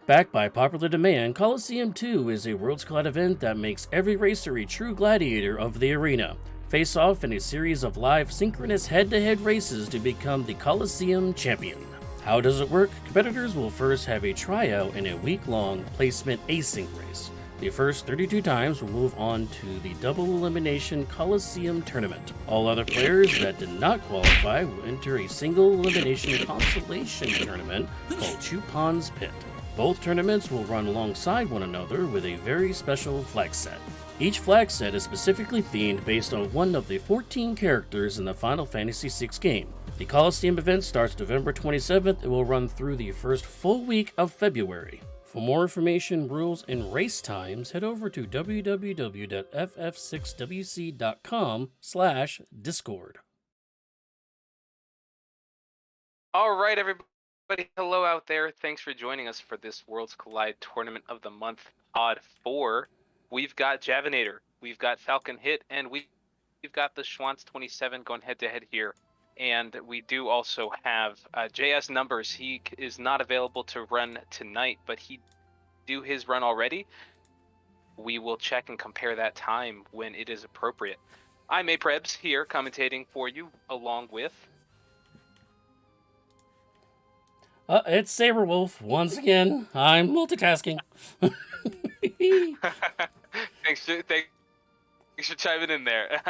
Backed by popular demand, Coliseum 2 is a Worlds Collide event that makes every racer a true gladiator of the arena. Face off in a series of live synchronous head-to-head races to become the Coliseum champion. How does it work? Competitors will first have a tryout in a week-long placement async race. The first 32 times will move on to the double elimination Coliseum tournament. All other players that did not qualify will enter a single elimination consolation tournament called Chupon's Pit. Both tournaments will run alongside one another with a very special flag set. Each flag set is specifically themed based on one of the 14 characters in the Final Fantasy VI game. The Coliseum event starts November 27th and will run through the first full week of February. For more information, rules, and race times, head over to www.ff6wc.com/discord. All right, everybody. Hello out there. Thanks for joining us for this Worlds Collide Tournament of the Month Odd 4. We've got Javinator, we've got FalconHit, and we've got the TheSwantz27 going head-to-head here. And we do also have JS Numbers. He is not available to run tonight, but he do his run already. We will check and compare that time when it is appropriate. I'm Aprebs here commentating for you along with... It's Saberwolf once again. I'm multitasking. Thanks for chiming in there.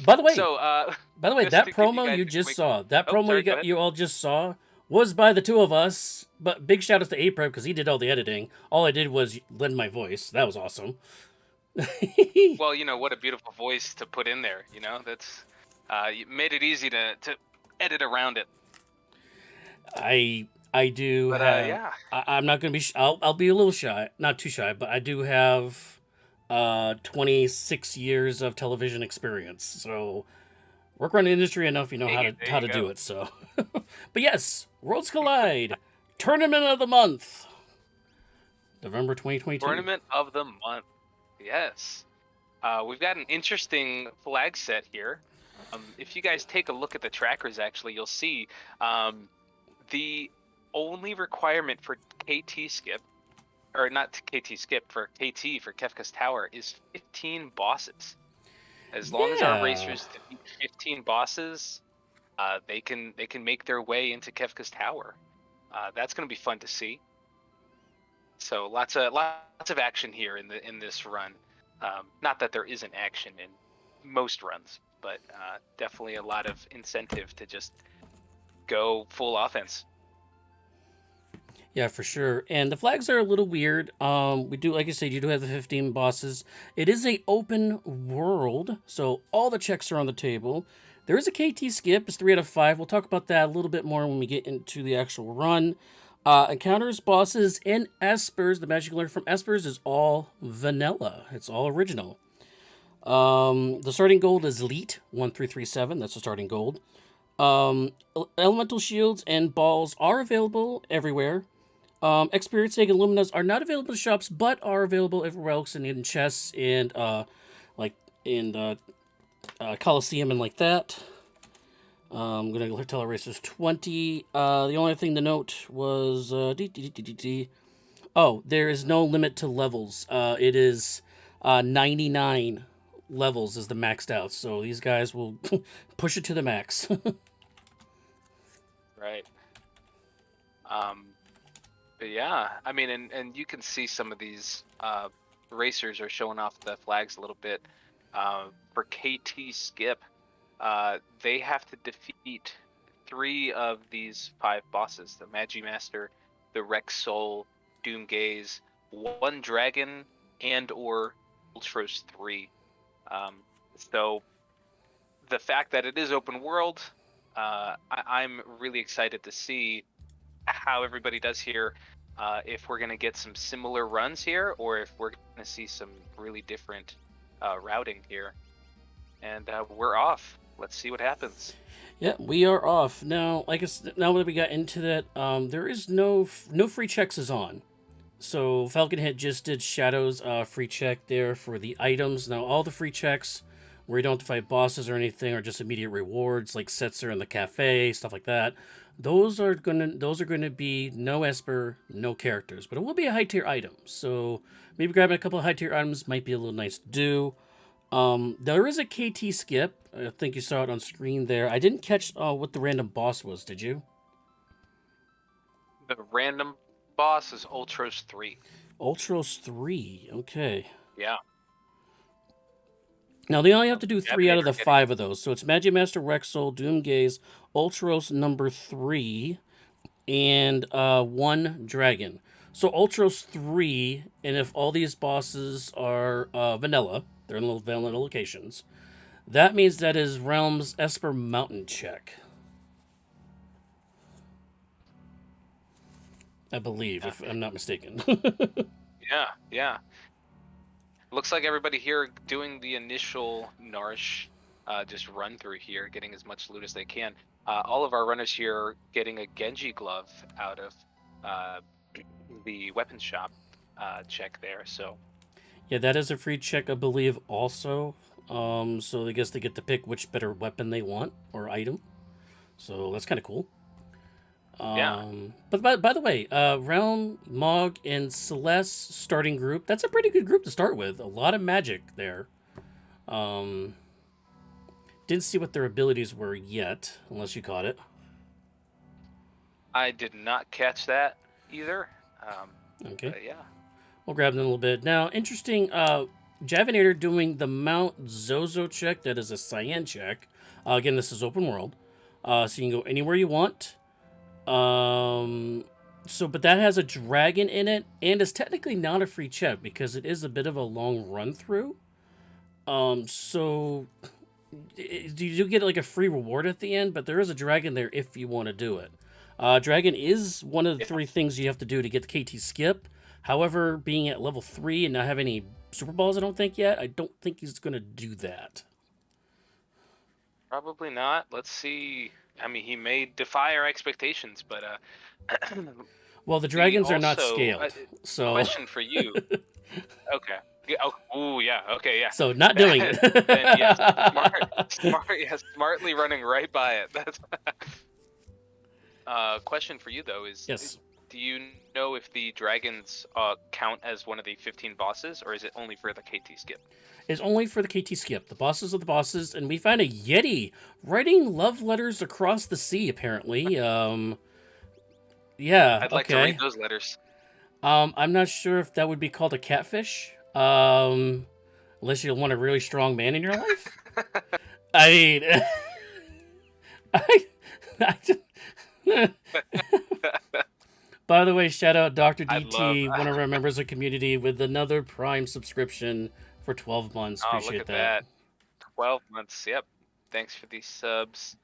By the way, just that to give promo you guys a just quick- saw, that Oh, promo sorry, you all just saw, was by the two of us. But big shout outs to Apreb because he did all the editing. All I did was lend my voice. That was awesome. Well, you know, what a beautiful voice to put in there. You know, that's you made it easy to edit around it. I do. But have, yeah, I'm not gonna be. I'll be a little shy, not too shy, but I do have 26 years of television experience. So work around the industry enough, you know how to do it. So, but yes, Worlds Collide Tournament of the Month, November 2022. Tournament of the Month. Yes, we've got an interesting flag set here. If you guys take a look at the trackers, actually, you'll see the only requirement for KT skip, or not KT skip, for KT for Kefka's Tower is 15 bosses. As long as our racers defeat 15 bosses, they can make their way into Kefka's Tower. That's going to be fun to see. So lots of action here in this run. Not that there isn't action in most runs, but definitely a lot of incentive to just go full offense. Yeah, for sure. And the flags are a little weird. We do, like I said, you do have the 15 bosses. It is a open world, so all the checks are on the table. There is a KT skip. It's 3 out of 5. We'll talk about that a little bit more when we get into the actual run. Encounters, bosses, and Espers. The magic you learn from Espers is all vanilla. It's all original. The starting gold is Elite 1337. That's the starting gold. Elemental shields and balls are available everywhere. Experience Egg and Luminas are not available in shops, but are available everywhere else in chests and like in Coliseum and like that. I'm gonna tell our racers 20. The only thing to note was oh, there is no limit to levels. It is 99 levels is the maxed out, so these guys will push it to the max. Right. But yeah, I mean, and you can see some of these racers are showing off the flags a little bit. For KT skip, they have to defeat 3 of these 5 bosses: the Magimaster, the Rex Soul, Doomgaze, 1 Dragon, and or Ultros 3. So the fact that it is open world, I'm really excited to see how everybody does here. If we're going to get some similar runs here, or if we're going to see some really different routing here. And we're off. Let's see what happens. Yeah, we are off. Now, now that we got into that, there is no free checks is on. So FalconHit just did Shadow's free check there for the items. Now all the free checks where you don't have to fight bosses or anything, or just immediate rewards like Setzer in the cafe, stuff like that. Those are gonna be no Esper, no characters, but it will be a high tier item. So maybe grabbing a couple of high tier items might be a little nice to do. There is a KT skip. I think you saw it on screen there. I didn't catch what the random boss was. Did you? The random boss is Ultros 3. Ultros 3. Okay. Yeah. Now they only have to do 3 out of the Navigator 5 of those. So it's Magic Master Rexel, Doomgaze, Ultros number 3, and 1 dragon. So Ultros 3, and if all these bosses are vanilla, they're in little vanilla locations, that means that is Realm's Esper Mountain check. I believe, if I'm not mistaken. Yeah. Looks like everybody here doing the initial Nourish just run through here, getting as much loot as they can. All of our runners here are getting a Genji glove out of the weapons shop check there. So Yeah, that is a free check, I believe, also. So I guess they get to pick which better weapon they want or item. So that's kind of cool. Yeah. But by the way, Realm, Mog, and Celeste starting group, that's a pretty good group to start with. A lot of magic there. Didn't see what their abilities were yet, unless you caught it. I did not catch that either. Okay. But yeah. We'll grab them in a little bit. Now, interesting, Javinator doing the Mount Zozo check. That is a Cyan check. Again, this is open world. So you can go anywhere you want. But that has a dragon in it, and it's technically not a free check because it is a bit of a long run through. So you do get like a free reward at the end, but there is a dragon there if you want to do it. Dragon is one of the 3 things you have to do to get the KT skip. However, being at level 3 and not having any super balls, I don't think yet. I don't think he's going to do that. Probably not. Let's see. I mean, he may defy our expectations, but well, the dragons are not also, scaled. So question for you. Okay. Yeah, oh, yeah. Okay, yeah. So not doing it. Then, yes, smartly running right by it. That's question for you though is yes. Do you know if the dragons count as one of the 15 bosses, or is it only for the KT skip? It's only for the KT skip. The bosses are the bosses, and we find a Yeti writing love letters across the sea, apparently. Yeah, I'd like to read those letters. I'm not sure if that would be called a catfish. Unless you want a really strong man in your life. I mean... I just... By the way, shout out Dr. DT, one of our members of the community, with another Prime subscription for 12 months. Appreciate look at that. 12 months, yep. Thanks for these subs,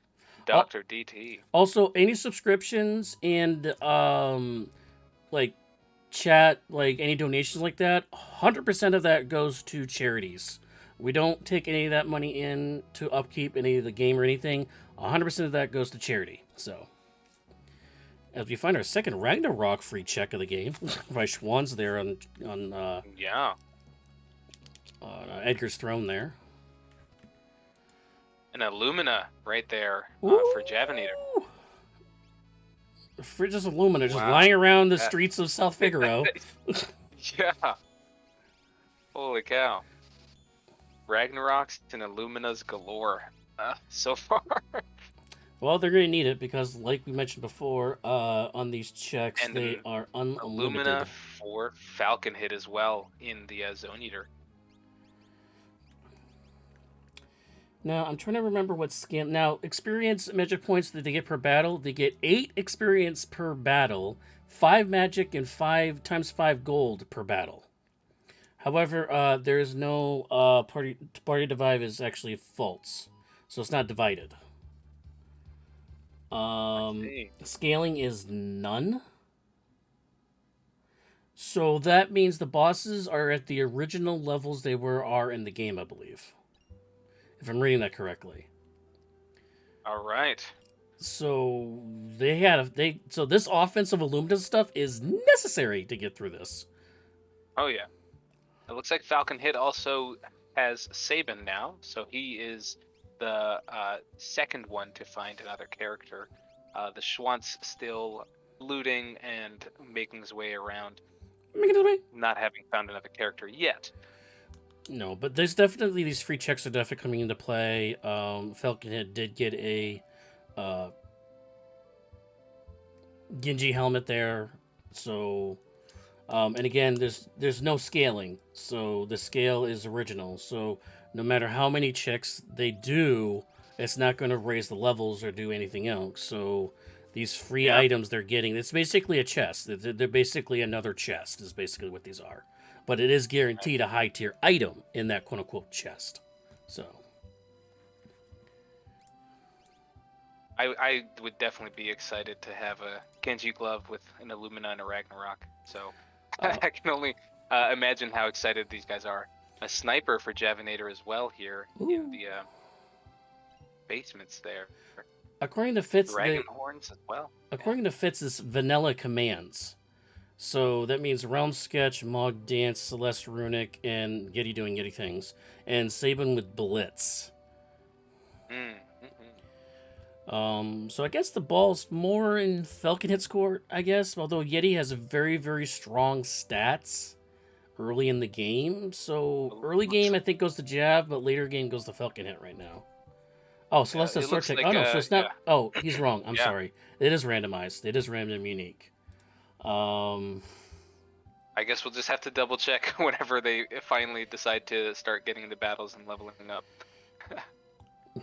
Dr. DT. Also, any subscriptions and, like, chat, like, any donations like that, 100% of that goes to charities. We don't take any of that money in to upkeep any of the game or anything. 100% of that goes to charity, so... As we find our second Ragnarok free check of the game, by Schwann's there on Edgar's throne there. An Illumina right there for Javinator. For just Illumina, just lying around the streets of South Figaro. Yeah. Holy cow. Ragnaroks and Illuminas galore so far. Well, they're going to need it because, like we mentioned before, on these checks, and they are unlimited. Illumina for FalconHit as well in the Zone Eater. Now, I'm trying to remember what scan... Now, experience magic points that they get per battle. They get 8 experience per battle, 5 magic, and 5 times 5 gold per battle. However, there is no party divide is actually false, so it's not divided. Scaling is none. So that means the bosses are at the original levels they are in the game, I believe. If I'm reading that correctly. All right. So so this offensive Illumina stuff is necessary to get through this. Oh yeah. It looks like FalconHit also has Sabin now, so he is the second one to find another character. The Schwantz still looting and making his way around, not having found another character yet. No, but there's definitely these free checks are definitely coming into play. FalconHit did get a Genji helmet there, so and again, there's no scaling, so the scale is original. So no matter how many checks they do, it's not going to raise the levels or do anything else. So these free items they're getting, it's basically a chest. They're basically another chest, is basically what these are. But it is guaranteed a high tier item in that quote unquote chest. So I would definitely be excited to have a Genji glove with an Illumina and a Ragnarok. So I can only imagine how excited these guys are. A sniper for Javinator as well here in the basements there. according to Fitz, Dragon horns as well. According to Fitz, it's vanilla commands. So that means Realm Sketch, Mog Dance, Celeste Runic, and Yeti doing Yeti things. And Sabin with Blitz. So I guess the ball's more in FalconHit's court, I guess. Although Yeti has very, very strong stats early in the game. So early game, I think, goes to Jav, but later game goes to FalconHit right now. Oh, Celeste has Sword Tech. Like, oh, no, so it's not... Yeah. Oh, he's wrong. I'm sorry. It is randomized. It is random unique. I guess we'll just have to double check whenever they finally decide to start getting into battles and leveling up.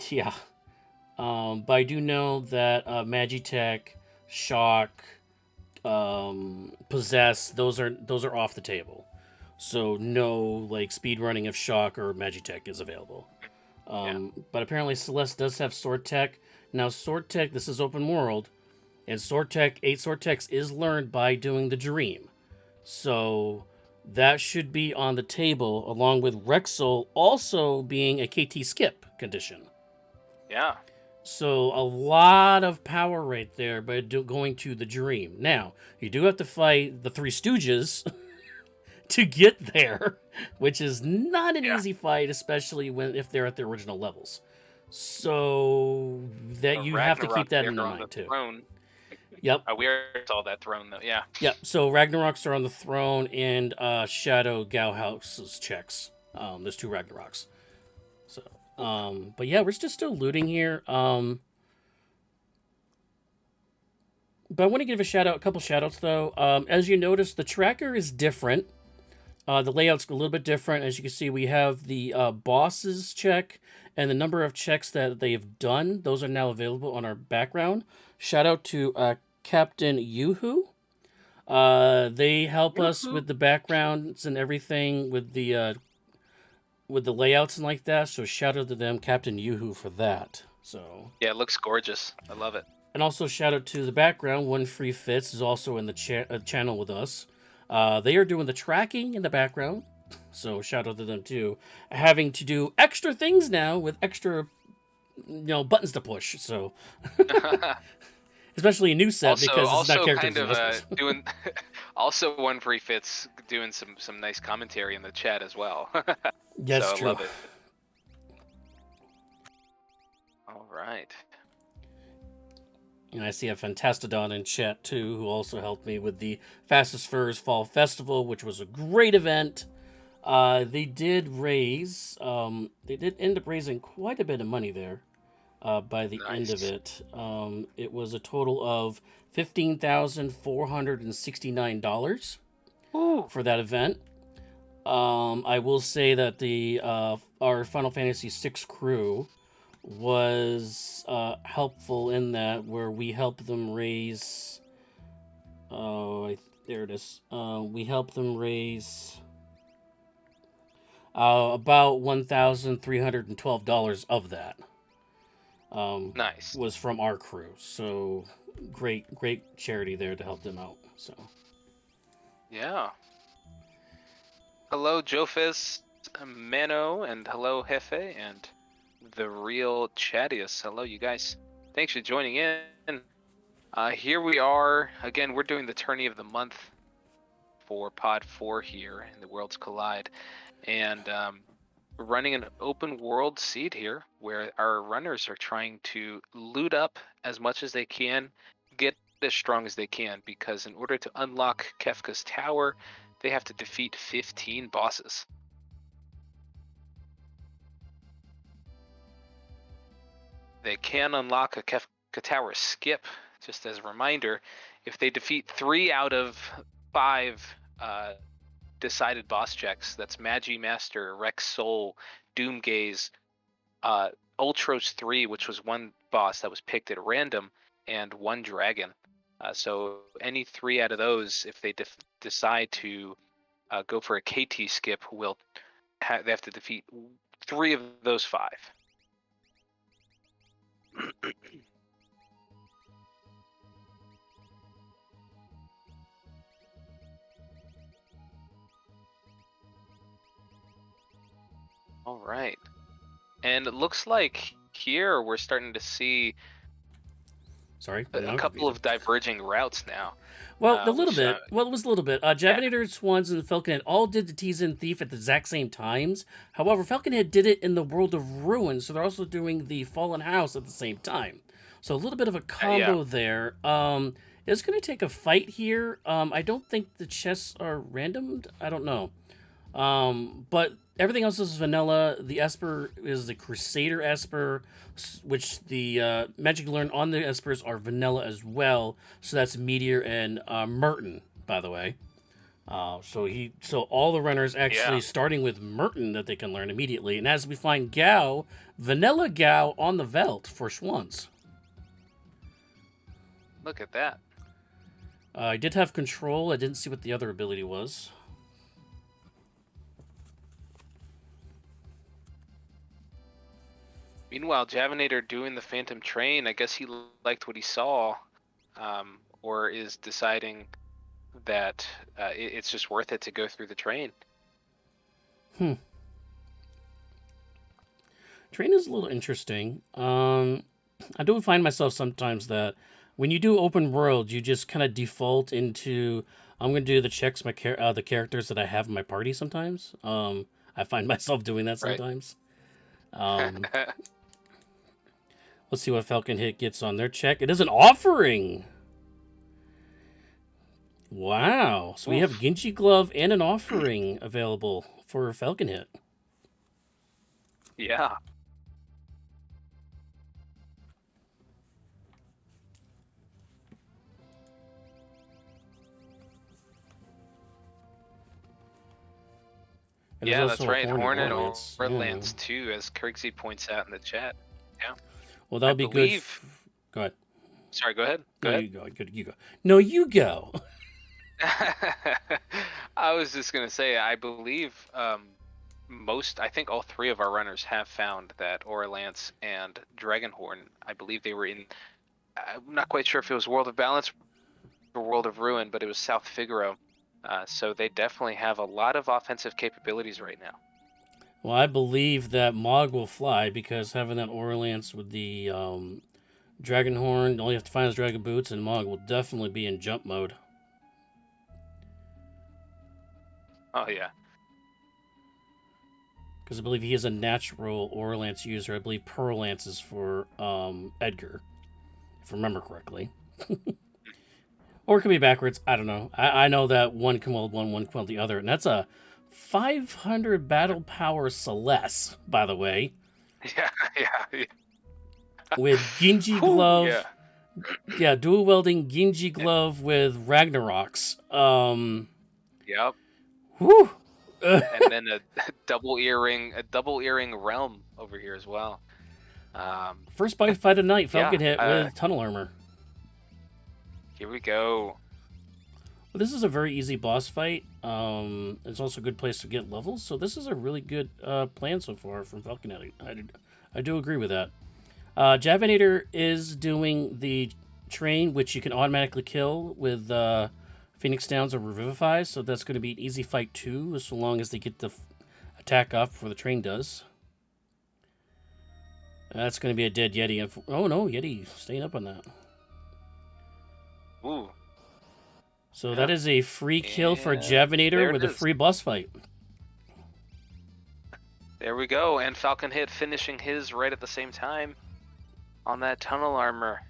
Yeah. But I do know that Magitech, Shock, Possess, those are off the table. So no like speed running of Shock or Magitech is available. But apparently Celeste does have Sword Tech. Now Sword Tech, this is open world, and Sword Tech, 8 Sword Techs is learned by doing the Dream. So that should be on the table, along with Rexel also being a KT skip condition. Yeah. So a lot of power right there by going to the Dream. Now, you do have to fight the Three Stooges to get there, which is not an easy fight, especially if they're at the original levels. So that you have to keep that in mind too. Throne. Yep. We already saw that throne though. Yeah. Yep. So Ragnaroks are on the throne, and Shadow Gauhouse's checks. There's 2 Ragnaroks. So, but yeah, we're just still looting here. But I want to give a couple shout outs though. As you notice, the tracker is different. The layout's a little bit different. As you can see, we have the bosses check and the number of checks that they have done. Those are now available on our background. Shout out to Captain Yoo-Hoo. They help us with the backgrounds and everything with the layouts and like that. So shout out to them, Captain Yoo-Hoo, for that. So yeah, it looks gorgeous. I love it. And also shout out to the background. One Free Fits is also in the channel with us. They are doing the tracking in the background, so shout out to them too. Having to do extra things now with extra, buttons to push. So, especially a new set because it's not characters. Doing also One Free Fits doing some nice commentary in the chat as well. That's so true. I love it. All right. And I see a Fantastodon in chat too, who also helped me with the Fastest Furs Fall Festival, which was a great event. They did end up raising quite a bit of money there by the end of it. It was a total of $15,469 for that event. I will say that our Final Fantasy VI crew was helpful in that, where we helped them raise there it is. We helped them raise about $1,312 of that. Nice. Was from our crew. So great charity there to help them out. So yeah. Hello Jofis, Mano, and hello Hefe, and the real Chadius. Hello, you guys. Thanks for joining in. Here we are. Again, we're doing the tourney of the month for Pod 4 here in the Worlds Collide. And running an open world seed here where our runners are trying to loot up as much as they can, get as strong as they can, because in order to unlock Kefka's tower, they have to defeat 15 bosses. They can unlock a Kefka tower skip, just as a reminder, if they defeat 3 out of 5 decided boss checks. That's Magi Master, Rex Soul, Doomgaze, Ultros 3, which was one boss that was picked at random, and 1 dragon. So any 3 out of those, if they decide to go for a KT skip, they have to defeat 3 of those 5. All right. And it looks like here we're starting to see a couple of diverging routes now. Well, a little bit. Well, it was a little bit. Javinator, Swans, and FalconHit all did the Tease and Thief at the exact same times. However, FalconHit did it in the World of Ruin, so they're also doing the Fallen House at the same time. So a little bit of a combo there. It's going to take a fight here. I don't think the chests are randomed. I don't know. But everything else is vanilla. The Esper is the Crusader Esper, which the magic you learn on the Espers are vanilla as well. So that's Meteor and Merton, by the way. So all the runners actually starting with Merton that they can learn immediately. And as we find Gao, vanilla Gao on the Veld for Swans. Look at that. I did have control. I didn't see what the other ability was. Meanwhile, Javinator doing the Phantom Train, I guess he liked what he saw, or is deciding that it's just worth it to go through the train. Train is a little interesting. I do find myself sometimes that when you do open world, you just kind of default into, I'm going to do the checks, the characters that I have in my party sometimes. I find myself doing that sometimes. Right. Let's see what FalconHit gets on their check. It is an offering. Wow. So we have Genji Glove and an offering available for FalconHit. Yeah. And yeah, that's right. Hornet or Lance too, as Kirksey points out in the chat. Yeah. Well, that'll be good. Go ahead. Sorry, go ahead. Go ahead. You go. No, you go. I was just going to say, I believe I think all 3 of our runners have found that Aura Lance and Dragonhorn, I believe they were in, I'm not quite sure if it was World of Balance or World of Ruin, but it was South Figaro. So they definitely have a lot of offensive capabilities right now. Well, I believe that Mog will fly because having that Aura Lance with the Dragonhorn, all you have to find is Dragon Boots, and Mog will definitely be in jump mode. Oh, yeah. Because I believe he is a natural Aura Lance user. I believe Pearl Lance is for Edgar, if I remember correctly. Or it could be backwards. I don't know. I know that one can weld one can weld the other, and that's a 500 battle power Celeste, by the way. Yeah. With Genji Glove. Yeah, dual welding Genji Glove with Ragnarok's. Yep. Whew. And then a double earring realm over here as well. First fight of the night, FalconHit with tunnel armor. Here we go. Well, this is a very easy boss fight. It's also a good place to get levels, so this is a really good plan so far from FalconHit. I do agree with that. Javinator is doing the train, which you can automatically kill with Phoenix Downs or Revivify, so that's going to be an easy fight too, so long as they get the attack off before the train does. That's going to be a dead Yeti. Oh no, Yeti staying up on that. Ooh. So that is a free kill for Javinator with a free boss fight. There we go, and FalconHit finishing his right at the same time on that tunnel armor.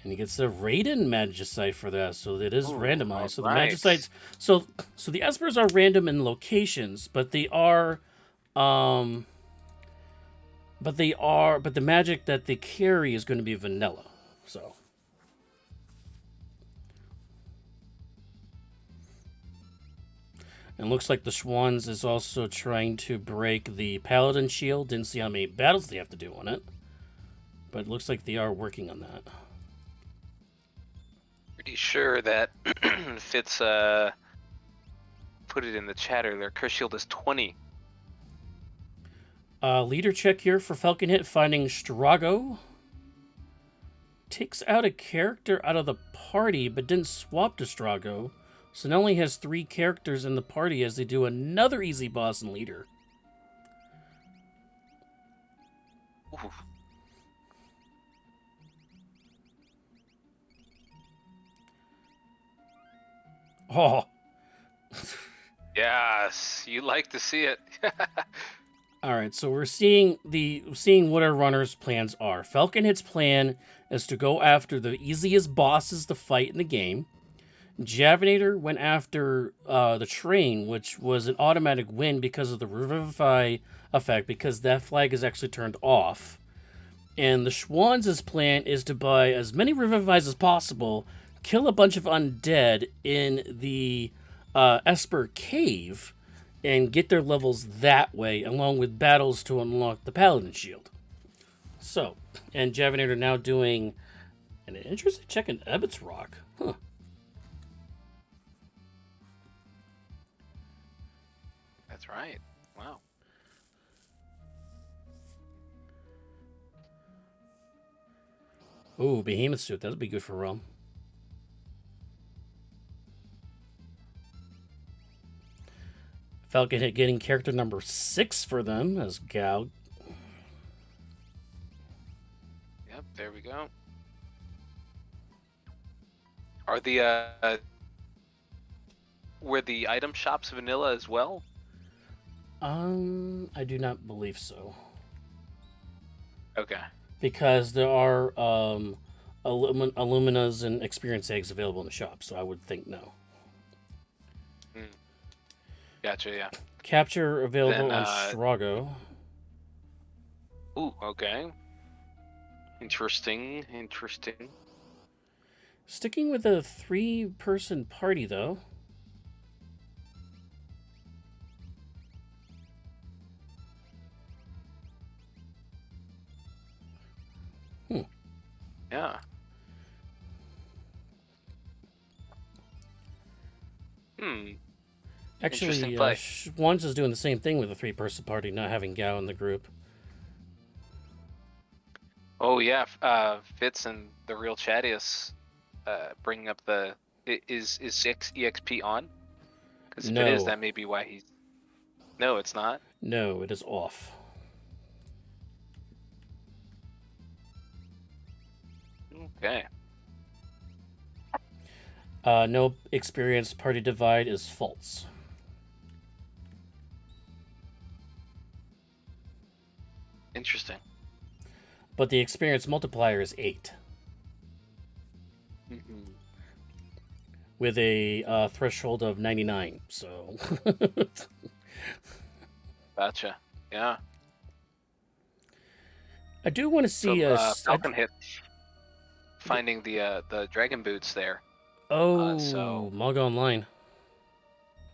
And he gets the Raiden Magicite for that, so it is randomized. So the right. Magicites, so the Espers are random in locations, but they are, but the magic that they carry is going to be vanilla. So. And looks like the Schwanz is also trying to break the Paladin shield. Didn't see how many battles they have to do on it. But it looks like they are working on that. Pretty sure that Fitz put it in the chat earlier. Curse shield is 20. Leader check here for FalconHit, finding Strago. Takes out a character out of the party, but didn't swap to Strago. So now only has 3 characters in the party as they do another easy boss and leader. Ooh. Oh. Yes, you like to see it. All right, so we're seeing what our runners' plans are. FalconHit's plan is to go after the easiest bosses to fight in the game. Javinator went after the train, which was an automatic win because of the Revivify effect, because that flag is actually turned off. And the Schwanz's plan is to buy as many Revivifies as possible, kill a bunch of undead in the Esper Cave, and get their levels that way, along with battles to unlock the Paladin Shield. So, and Javinator now doing an interesting check in Ebbett's Rock. Huh. That's right. Wow. Ooh, Behemoth Suit. That'd be good for Realm. FalconHit getting character number 6 for them as Gal. Yep, there we go. Are the were the item shops vanilla as well? I do not believe so. Okay. Because there are Illuminas and experience eggs available in the shop, so I would think no. Gotcha, yeah. Capture available on Strago. Ooh, okay. Interesting. Sticking with a 3-person party, though. Yeah. Actually, Schwanz is doing the same thing with a 3-person party, not having Gao in the group. Oh yeah, Fitz and the real Chadius bringing up the is 6 EXP on? Because if it is, that may be why he's. No, it's not. No, it is off. Okay. No experience party divide is false. Interesting. But the experience multiplier is 8. With a threshold of 99, so. Gotcha. Yeah. I do want to see FalconHit finding the dragon boots there. So Mog Online.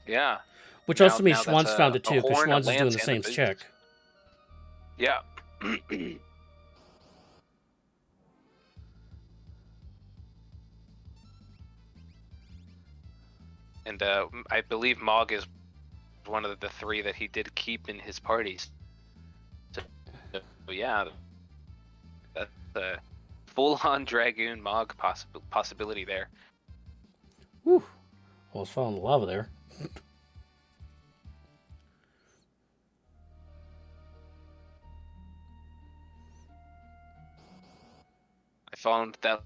Yeah. Which also means Schwanz found it too, because Schwanz is doing the same check. Yeah. And I believe Mog is one of the 3 that he did keep in his parties. So yeah, that's a full-on Dragoon Mog possibility there. Whew. Almost fell in the lava there. I fall into that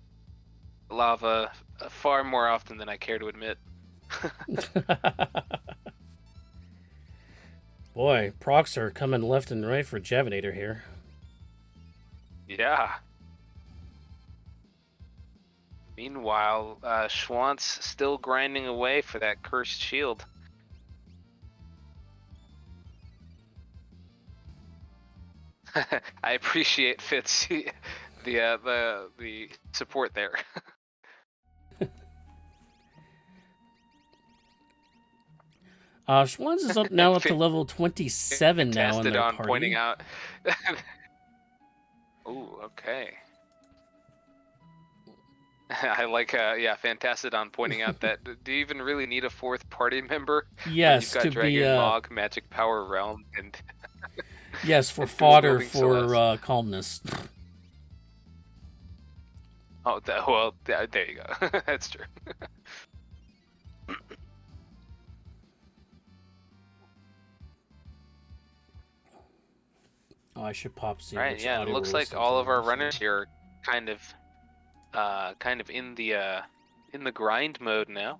lava far more often than I care to admit. Boy, procs are coming left and right for Javinator here. Yeah. Meanwhile, Schwantz still grinding away for that cursed shield. I appreciate Fitz the support there. Schwanz is up now up to level 27 now in their on party. pointing out. Ooh, okay. I like, yeah, Fantastodon pointing out that do you even really need a fourth party member? Yes, when you've got to Dragon be Mog, Magic Power Realm, and yes, for and fodder dual-wielding for Celeste. calmness. Oh, well, there you go. That's true. Oh, I should pop see Right, which yeah, it audio looks we're like listening all to of our here, so. runners here are kind of in the grind mode now.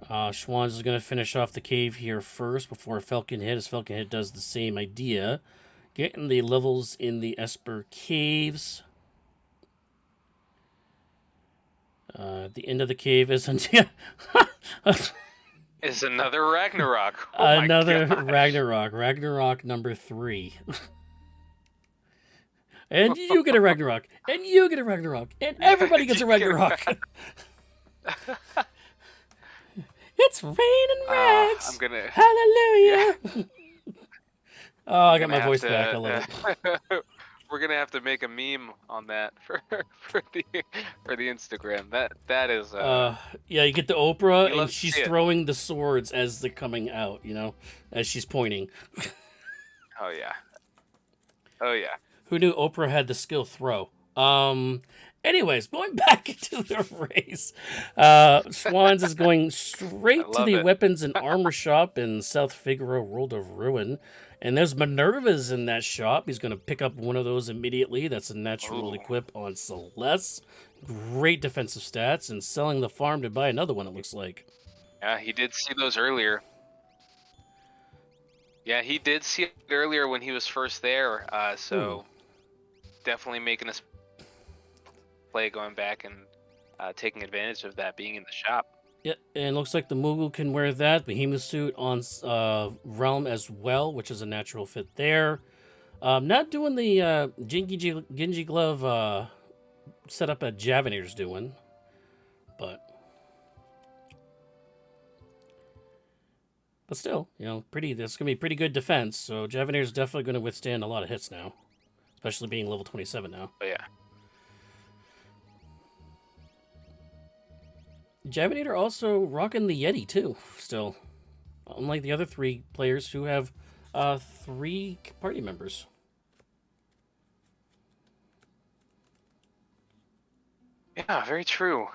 Schwanz is going to finish off the cave here first before FalconHit, as FalconHit does the same idea. Getting the levels in the Esper caves. The end of the cave is Is another Ragnarok. Oh another my gosh. Ragnarok number 3. And you get a Ragnarok, and you get a Ragnarok, and everybody gets a Ragnarok. It's raining rags. I'm gonna. Hallelujah. Yeah, Oh, I got gonna my have voice to, back. I love it. we're gonna have to make a meme on that for the Instagram. That is Yeah, you get the Oprah, you and love to she's see it. throwing the swords as they're coming out, as she's pointing. Oh yeah. Oh yeah. Who knew Oprah had the skill throw? Anyways, going back into the race, Swans is going I straight to love the it. weapons and armor shop in South Figaro, World of Ruin. And there's Minerva's in that shop. He's going to pick up one of those immediately. That's a natural Ooh. equip on Celeste. Great defensive stats, and selling the farm to buy another one, it looks like. Yeah, he did see those earlier. Yeah, he did see it earlier when he was first there. So definitely making us play, going back and taking advantage of that being in the shop. Yeah, and looks like the Moogle can wear that Behemoth suit on Realm as well, which is a natural fit there. Not doing the Genji glove setup that Javinator's doing, but still, that's gonna be pretty good defense. So Javinator's definitely gonna withstand a lot of hits now, especially being level 27 now. But yeah. Javinator also rocking the Yeti too, still. Unlike the other 3 players who have 3 party members. Yeah, very true.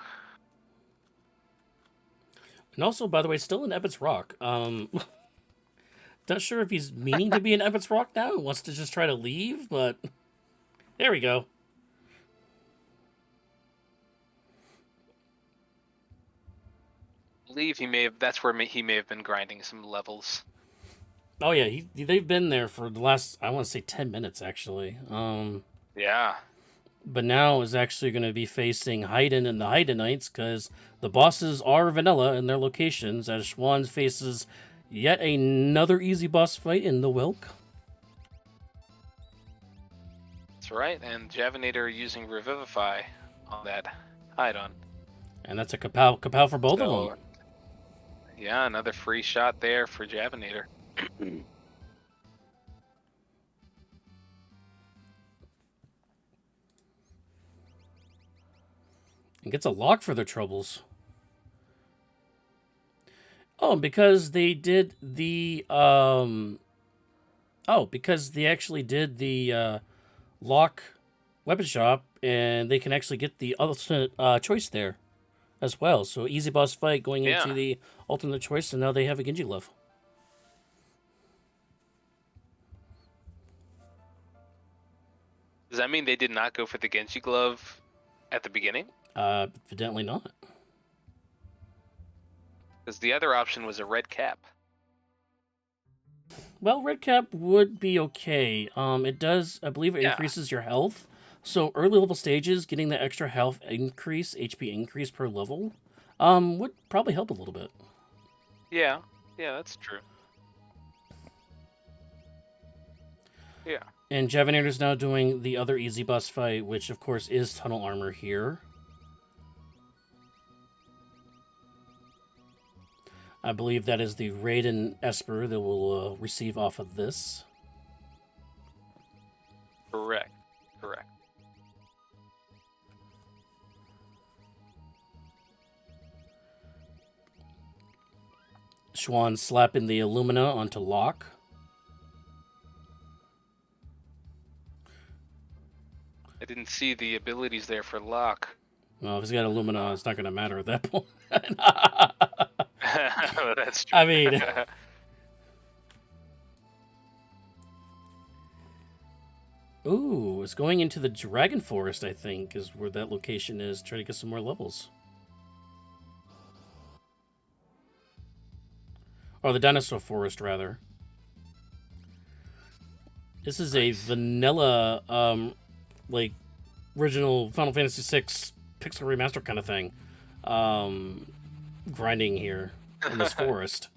And also, by the way, still in Ebbets Rock. Not sure if he's meaning to be in Ebbets Rock now, wants to just try to leave, but there we go. I believe that's where he may have been grinding some levels. Oh yeah, they've been there for the last, I want to say 10 minutes actually. Yeah. But now is actually going to be facing Haydn and the Haydenites because the bosses are vanilla in their locations, as Schwanz faces yet another easy boss fight in the Wilk. That's right, and Javinator using Revivify on that Haydn. And that's a kapow for both of them. Yeah, another free shot there for Javinator. And gets a lock for their troubles. Oh, because they did the because they actually did the lock weapon shop, and they can actually get the alternate choice there as well. So easy boss fight going into the alternate choice, and now they have a Genji glove. Does that mean they did not go for the Genji glove at the beginning? Evidently not. Because the other option was a red cap. Well, red cap would be okay. It does, I believe, it increases your health. So early level stages, getting the extra health increase, HP increase per level, would probably help a little bit. Yeah, that's true. Yeah. And Javinator's now doing the other easy boss fight, which of course is tunnel armor here. I believe that is the Raiden Esper that will receive off of this. Correct. Schwann slapping the Illumina onto Locke. I didn't see the abilities there for Locke. Well, if he's got Illumina, it's not going to matter at that point. That's true. I mean... Ooh, it's going into the Dragon Forest, I think, is where that location is. Try to get some more levels. Or the Dinosaur Forest, rather. This is a vanilla, like, original Final Fantasy VI pixel remaster kind of thing. Grinding here in this forest.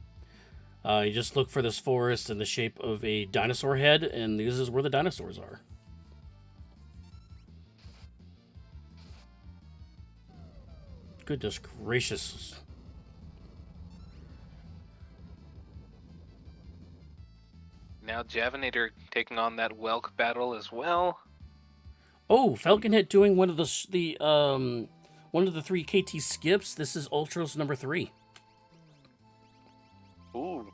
You just look for this forest in the shape of a dinosaur head, and this is where the dinosaurs are. Goodness gracious. Now Javinator taking on that Welk battle as well. Oh, FalconHit doing one of the 3 KT skips. This is Ultros number 3. Ooh.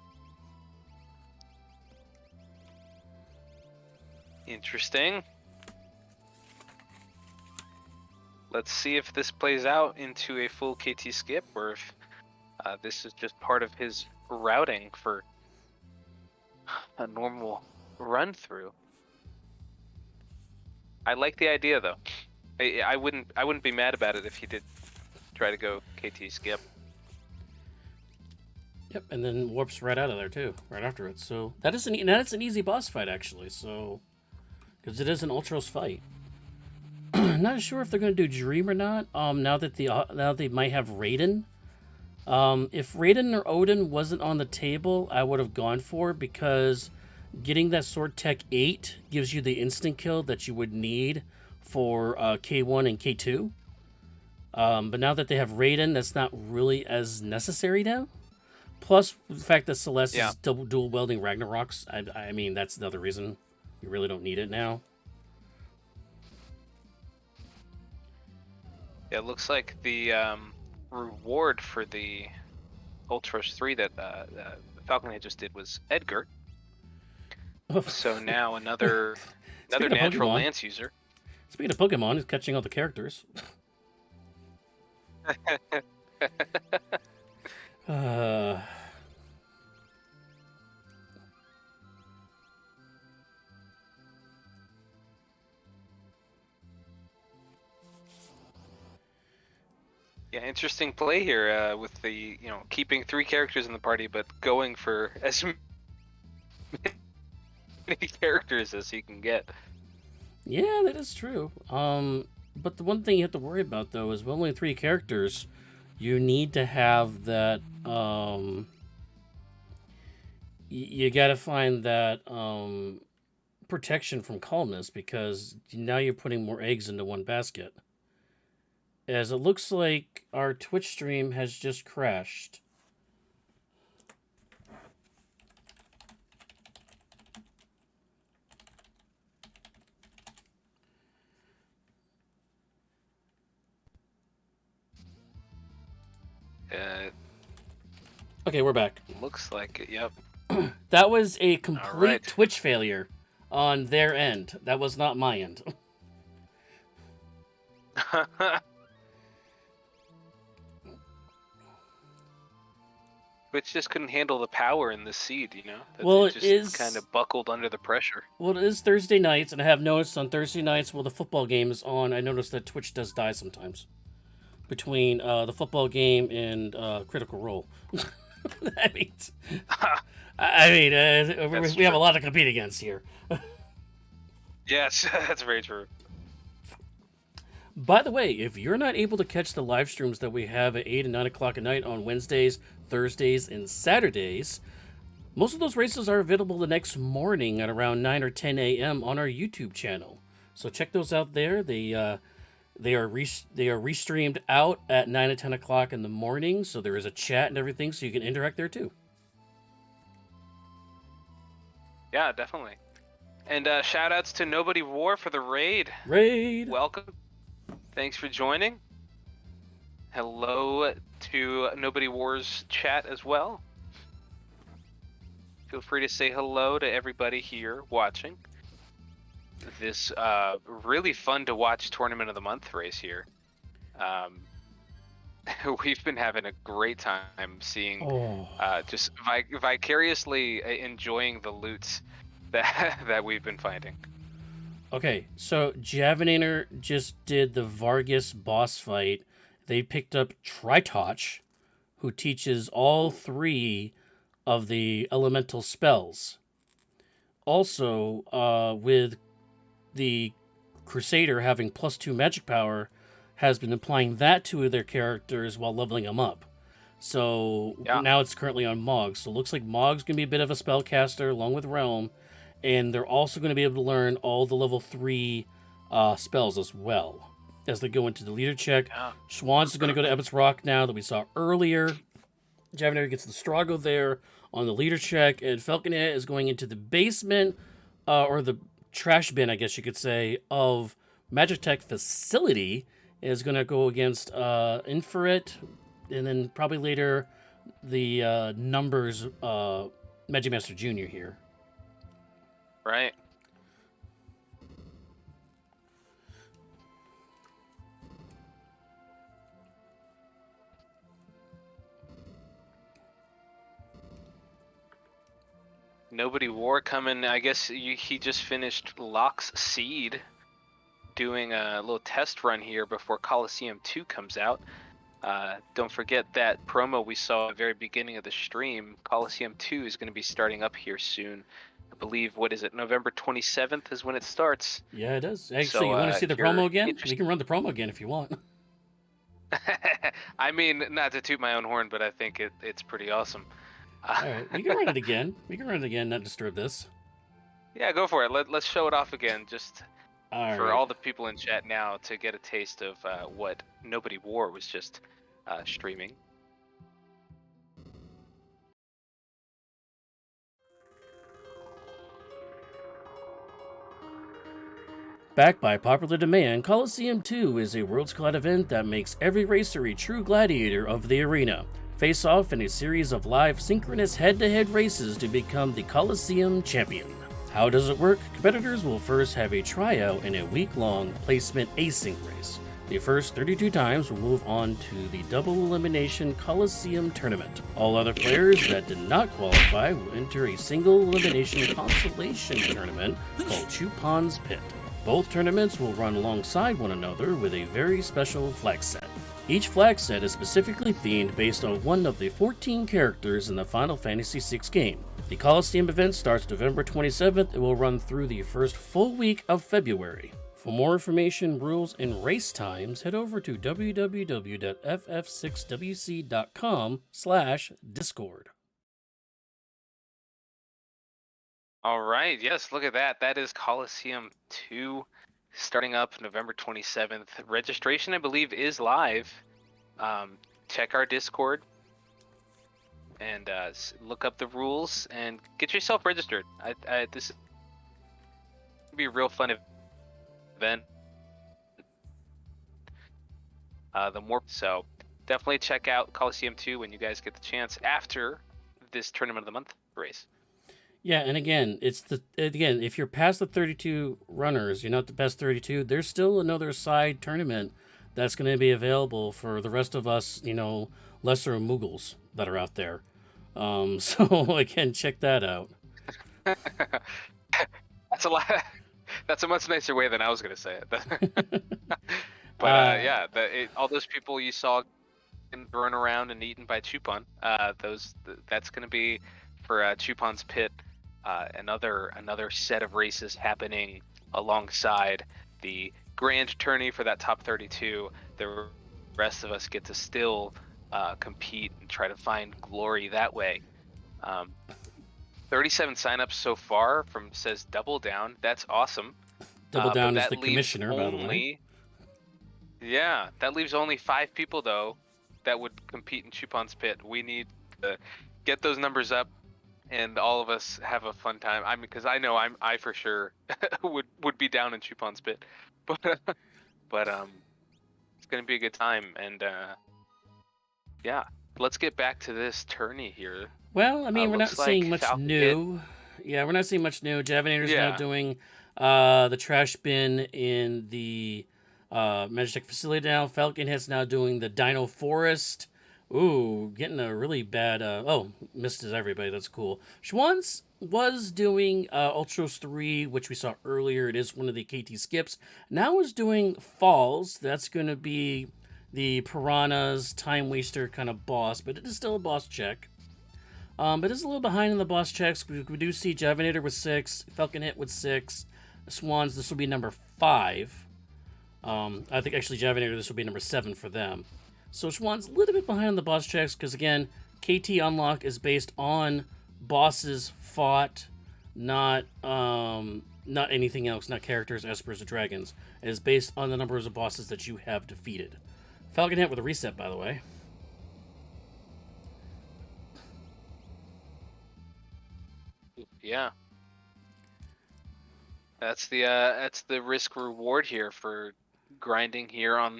Interesting. Let's see if this plays out into a full KT skip, or if this is just part of his routing for a normal run through. I like the idea though. I wouldn't be mad about it if he did try to go KT skip. Yep, and then warps right out of there too, right after it. So that's an easy boss fight actually. So because it is an Ultros fight. Not sure if they're going to do Dream or not. Now that they might have Raiden. If Raiden or Odin wasn't on the table, I would have gone for it, because getting that Sword Tech 8 gives you the instant kill that you would need for K1 and K2. But now that they have Raiden, that's not really as necessary now. Plus, the fact that Celeste is dual welding Ragnaroks, I mean, that's another reason you really don't need it now. Yeah, it looks like the reward for the Ultros 3 that FalconHit just did was Edgar. So now another natural Lance user. Speaking of Pokemon, he's catching all the characters. Yeah, interesting play here with the, keeping 3 characters in the party, but going for as many characters as he can get. Yeah, that is true. But the one thing you have to worry about, though, is with only 3 characters, you need to have that, you gotta find that, protection from calmness, because now you're putting more eggs into one basket. As it looks like our Twitch stream has just crashed. Okay, we're back. Looks like it, yep. That was a complete Twitch failure on their end. That was not my end. Twitch just couldn't handle the power in the seed, Well, it just kind of buckled under the pressure. Well, it is Thursday nights, and I have noticed on Thursday nights while the football game is on, I noticed that Twitch does die sometimes. between the football game and Critical Role. I mean, we have a lot to compete against here. Yes, that's very true. By the way, if you're not able to catch the live streams that we have at 8 and 9 o'clock at night on Wednesdays, Thursdays, and Saturdays, most of those races are available the next morning at around 9 or 10 a.m. on our YouTube channel. So check those out there. They are restreamed out at 9 and 10 o'clock in the morning, so there is a chat and everything, so you can interact there too. Yeah, definitely. And shout outs to Nobody War for the raid. Welcome. Thanks for joining. Hello to Nobody War's chat as well. Feel free to say hello to everybody here watching this really fun to watch Tournament of the Month race here. We've been having a great time seeing, just vicariously enjoying the loots that we've been finding. Okay, so Javinator just did the Vargas boss fight. They picked up Tritoch, who teaches all 3 of the elemental spells. Also, with the Crusader having +2 magic power, has been applying that to their characters while leveling them up. So now it's currently on Mogg. So it looks like Mogg's going to be a bit of a spellcaster along with Realm. And they're also going to be able to learn all the level 3 spells as well as they go into the leader check. Schwann's is going to go to Ebbett's Rock now that we saw earlier. Javinator gets the Strago there on the leader check. And FalconHit is going into the basement, or the trash bin, I guess you could say, of Magitech Facility. Is going to go against Infrared. And then probably later the Numbers Magimaster Jr. here. Right. Nobody War coming. I guess he just finished Locke's Seed, doing a little test run here before Coliseum 2 comes out. Don't forget that promo we saw at the very beginning of the stream. Coliseum 2 is going to be starting up here soon. I believe, what is it, November 27th is when it starts. Yeah, it does. Actually, so, you want to see the promo again? We can run the promo again if you want. I mean, not to toot my own horn, but I think it's pretty awesome. All right, we can run it again. Not disturb this. Yeah, go for it. Let's show it off again, just for all the people in chat now to get a taste of what Nobody War was just streaming. Backed by popular demand, Coliseum 2 is a Worlds Collide event that makes every racer a true gladiator of the arena. Face off in a series of live synchronous head-to-head races to become the Coliseum champion. How does it work? Competitors will first have a tryout in a week-long placement async race. The first 32 times will move on to the double elimination Coliseum tournament. All other players that did not qualify will enter a single elimination consolation tournament called Chupon's Pit. Both tournaments will run alongside one another with a very special flag set. Each flag set is specifically themed based on one of the 14 characters in the Final Fantasy VI game. The Coliseum event starts November 27th and will run through the first full week of February. For more information, rules, and race times, head over to www.ff6wc.com/discord. All right, yes, look at that. That is Coliseum 2 starting up November 27th. Registration, I believe, is live. Check our Discord and look up the rules and get yourself registered. This is going to be a real fun event. So definitely check out Coliseum 2 when you guys get the chance after this Tournament of the Month race. Yeah, and again, if you're past the 32 runners, you're not the best 32, there's still another side tournament that's going to be available for the rest of us, lesser Moogles that are out there. So again, check that out. That's a lot. That's a much nicer way than I was going to say it. But yeah, all those people you saw getting thrown around and eaten by Chupon, that's going to be for Chupon's Pit. Another set of races happening alongside the grand tourney for that top 32. The rest of us get to still compete and try to find glory that way. 37 signups so far from says Double Down. That's awesome. Double Down but is that the leaves commissioner, by the way. Yeah, that leaves only 5 people though that would compete in Chupon's Pit. We need to get those numbers up, and all of us have a fun time. I mean, because I know I for sure would be down in Chupon's Pit, but it's gonna be a good time. And yeah, let's get back to this tourney here. Well, I mean, we're not Looks like seeing much FalconHit. new. Yeah, we're not seeing much new. Javinator's now Yeah. doing the trash bin in the Magitech facility now. FalconHit's now doing the Dino Forest. Ooh, getting a really bad... missed as everybody. That's cool. Schwanz was doing Ultros 3, which we saw earlier. It is one of the KT skips. Now is doing Falls. That's going to be the Piranhas, Time Waster kind of boss, but it is still a boss check. But it's a little behind in the boss checks. We do see Javinator with 6, FalconHit with 6, Swans, this will be number 5. I think actually Javinator, this will be number 7 for them. So Swans a little bit behind on the boss checks because again, KT unlock is based on bosses fought, not anything else, not characters, espers, or dragons. It is based on the numbers of bosses that you have defeated. FalconHit with a reset, by the way. Yeah. That's the risk reward here for grinding here on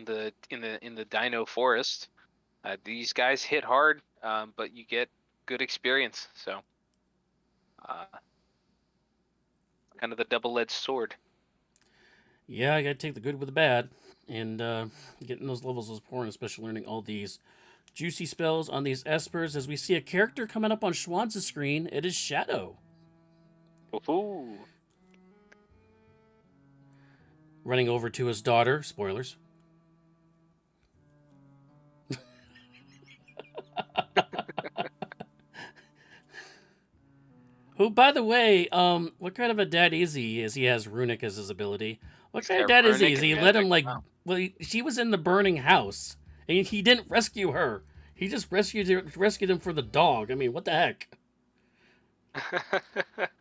in the Dino Forest. These guys hit hard, but you get good experience. So, kind of the double-edged sword. Yeah, I gotta take the good with the bad, and getting those levels is important, especially learning all these juicy spells on these espers. As we see a character coming up on Schwanz's screen, it is Shadow. Ooh. Running over to his daughter. Spoilers. Who, by the way, what kind of a dad is he? He has Runic as his ability. What kind of dad is he? Is he let him she was in the burning house, and he didn't rescue her. He just rescued him for the dog. I mean, what the heck?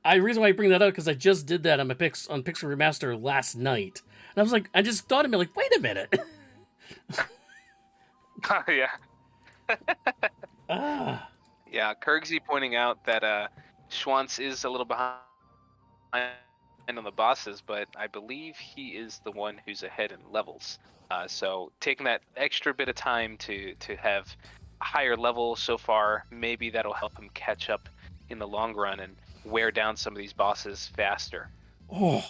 The reason why I bring that up because I just did that on Pixel Remaster last night, and I was like, I just thought of me like, wait a minute. Yeah. Yeah, Kirksey pointing out that Schwanz is a little behind on the bosses, but I believe he is the one who's ahead in levels. So taking that extra bit of time to have a higher level so far, maybe that'll help him catch up in the long run and wear down some of these bosses faster. Oh,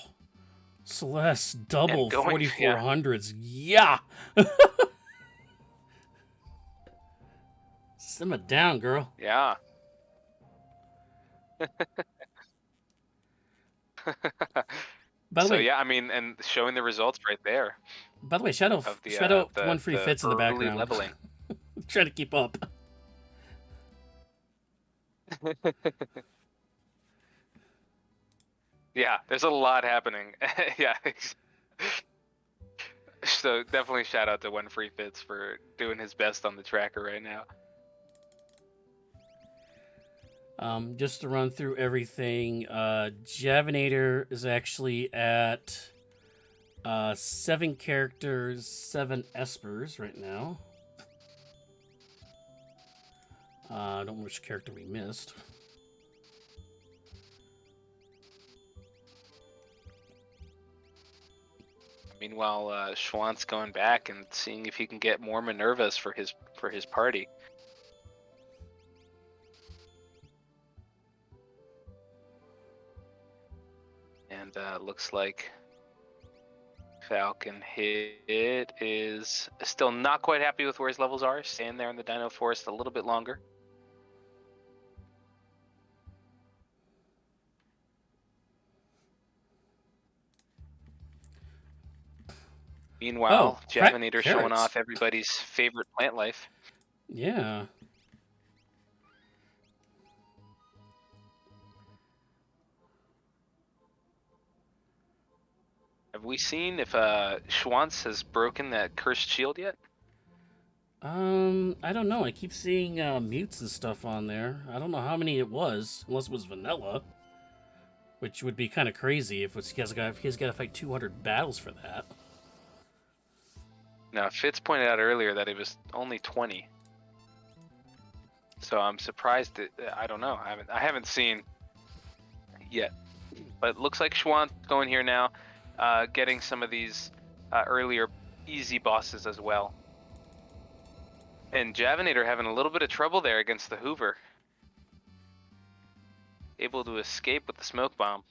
Celeste, double 4400s. Yeah. Simmer down, girl. Yeah. By the way, yeah, I mean, and showing the results right there. By the way, Shadow one free fits in the background. Leveling. Try to keep up. Yeah, there's a lot happening. Yeah. So definitely shout out to One Free Fits for doing his best on the tracker right now. Just to run through everything, Javinator is actually at 7 characters, 7 espers right now. I don't know which character we missed. Meanwhile, Schwant's going back and seeing if he can get more Minervas for his party. And looks like FalconHit is still not quite happy with where his levels are, staying there in the Dino Forest a little bit longer. Meanwhile, Javinator showing carrots. off everybody's favorite plant life. Yeah. Have we seen if Schwantz has broken that cursed shield yet? I don't know. I keep seeing mutes and stuff on there. I don't know how many it was, unless it was vanilla, which would be kind of crazy if he's got to fight 200 battles for that. Now, Fitz pointed out earlier that it was only 20. So I'm surprised that I don't know. I haven't seen yet, but it looks like Schwantz going here now, getting some of these earlier easy bosses as well. And Javinator having a little bit of trouble there against the Hoover. Able to escape with the smoke bomb.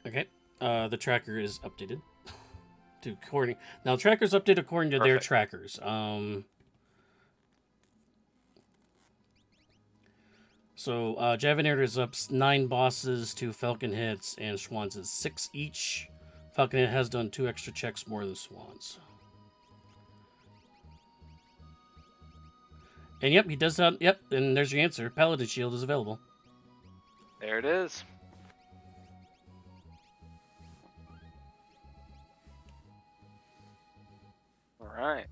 Okay. The tracker is updated. Now, tracker's updated according to their trackers. So Javinator is up 9 bosses to Falcon hits, and Swans is 6 each. Falcon hit has done 2 extra checks more than Swans. And yep, he does that. Yep, and there's your answer. Paladin Shield is available. There it is. All right.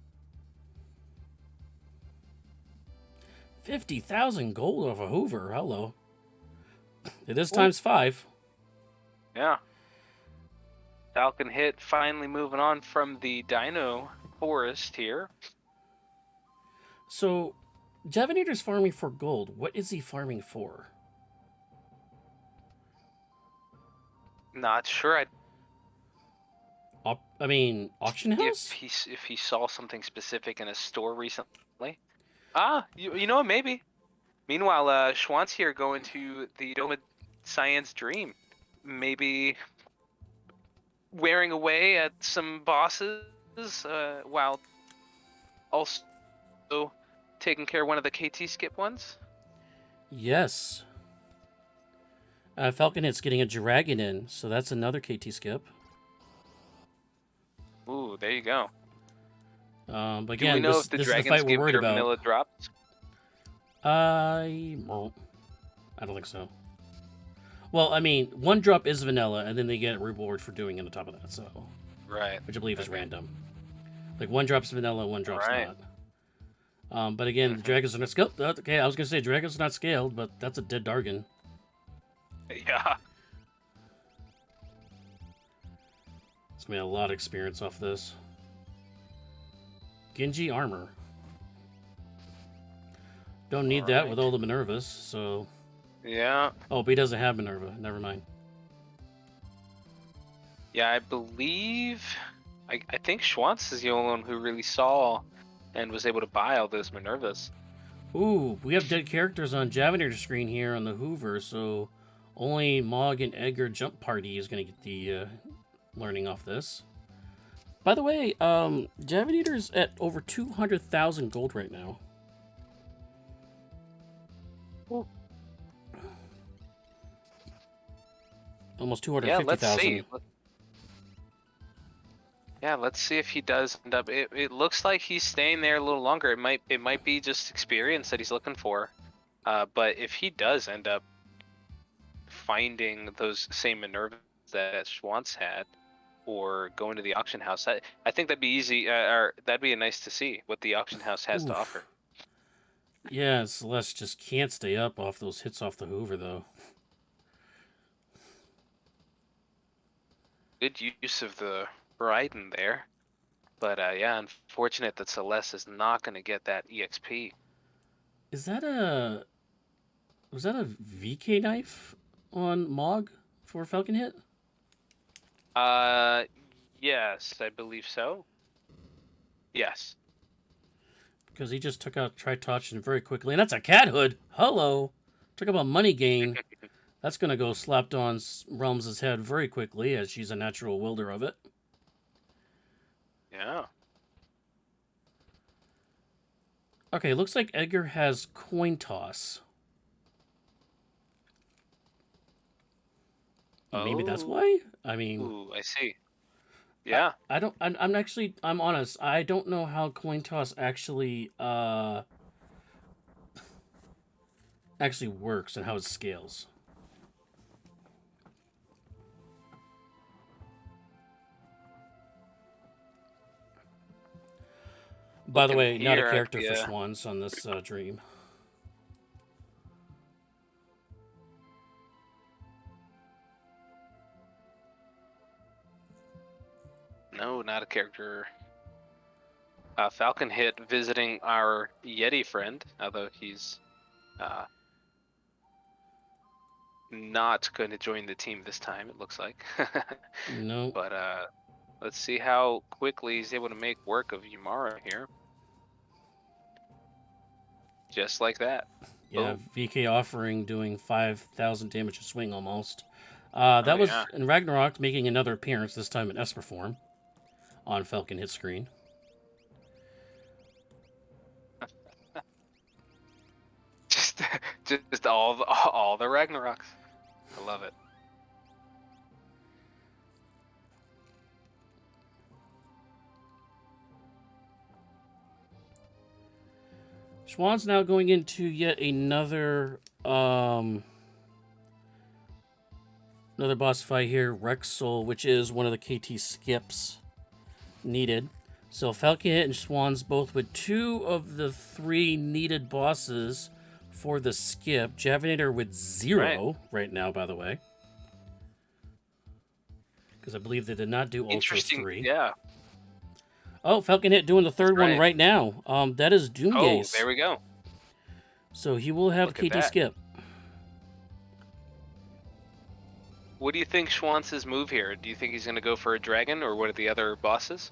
50,000 gold off a Hoover. Hello. It is times 5. Yeah. Falcon hit finally moving on from the Dino Forest here. So, Javinator's farming for gold. What is he farming for? Not sure. I mean, auction house? If he saw something specific in a store recently. You know what? Maybe. Meanwhile, Schwantz here going to the Dome Cyan's Dream. Maybe wearing away at some bosses while also taking care of one of the KT skip ones. Yes. Falcon Hit's getting a dragon in, so that's another KT skip. Ooh, there you go. But again, do we know if the this is the dragons fight we're give worried their about. vanilla drops? I don't think so. Well, I mean, 1 drop is vanilla, and then they get a reward for doing it on top of that. So, right, which I believe is random. Like 1 drop's vanilla, 1 drop's not. But again, the dragons are not scaled. Okay, I was gonna say dragons are not scaled, but that's a dead Dargon. Yeah. It's gonna be a lot of experience off this. Genji armor. Don't need that with all the Minervas, so... Yeah. Oh, but he doesn't have Minerva. Never mind. Yeah, I believe... I think Schwantz is the only one who really saw and was able to buy all those Minervas. Ooh, we have dead characters on Javinator's screen here on the Hoover, so only Mog and Edgar Jump Party is going to get the learning off this. By the way, Javinator's at over 200,000 gold right now. Ooh. Almost 250,000. Yeah, let's see. Yeah, let's see if he does end up. It looks like he's staying there a little longer. It might be just experience that he's looking for. But if he does end up finding those same Minervas that Schwantz had, or going to the auction house, I think that'd be easy. Or that'd be nice to see what the auction house has to offer. Yeah, Celeste just can't stay up off those hits off the Hoover, though. Good use of the Raiden there. But yeah, unfortunate that Celeste is not going to get that EXP. Was that a VK knife on Mog for Falcon Hit? Yes, I believe so. Yes. Because he just took out Tritouch very quickly. And that's a cat hood. Hello. Talk about money gain. That's going to go slapped on Realms' head very quickly, as she's a natural wielder of it. Yeah. Okay, looks like Edgar has coin toss. Maybe that's Oh, why. I mean, ooh, I see. Yeah. I don't. I'm honest. I don't know how coin toss actually works and how it scales. By the Looking way, not a here at character for the. Swans on this dream. No, not a character. FalconHit visiting our Yeti friend, although he's not going to join the team this time, it looks like. No. But let's see how quickly he's able to make work of Yumara here. Just like that. Yeah, Boom. VK offering doing 5,000 damage a swing almost. That Oh, was yeah. in Ragnarok making another appearance, this time in Esper form, on FalconHit screen. just just all the Ragnaroks. I love it. Schwann's now going into yet another boss fight here, Rexol, which is one of the KT skips needed. So FalconHit and Schwann's both with 2 of the 3 needed bosses for the skip. Javinator with 0 right now, by the way. Because I believe they did not do Ultros Interesting. 3. Yeah. Oh, FalconHit doing the third one right now. That is Doomgaze. Oh, there we go. So he will have Look at KT that. skip. What do you think Schwantz's move here? Do you think he's going to go for a dragon or one of the other bosses?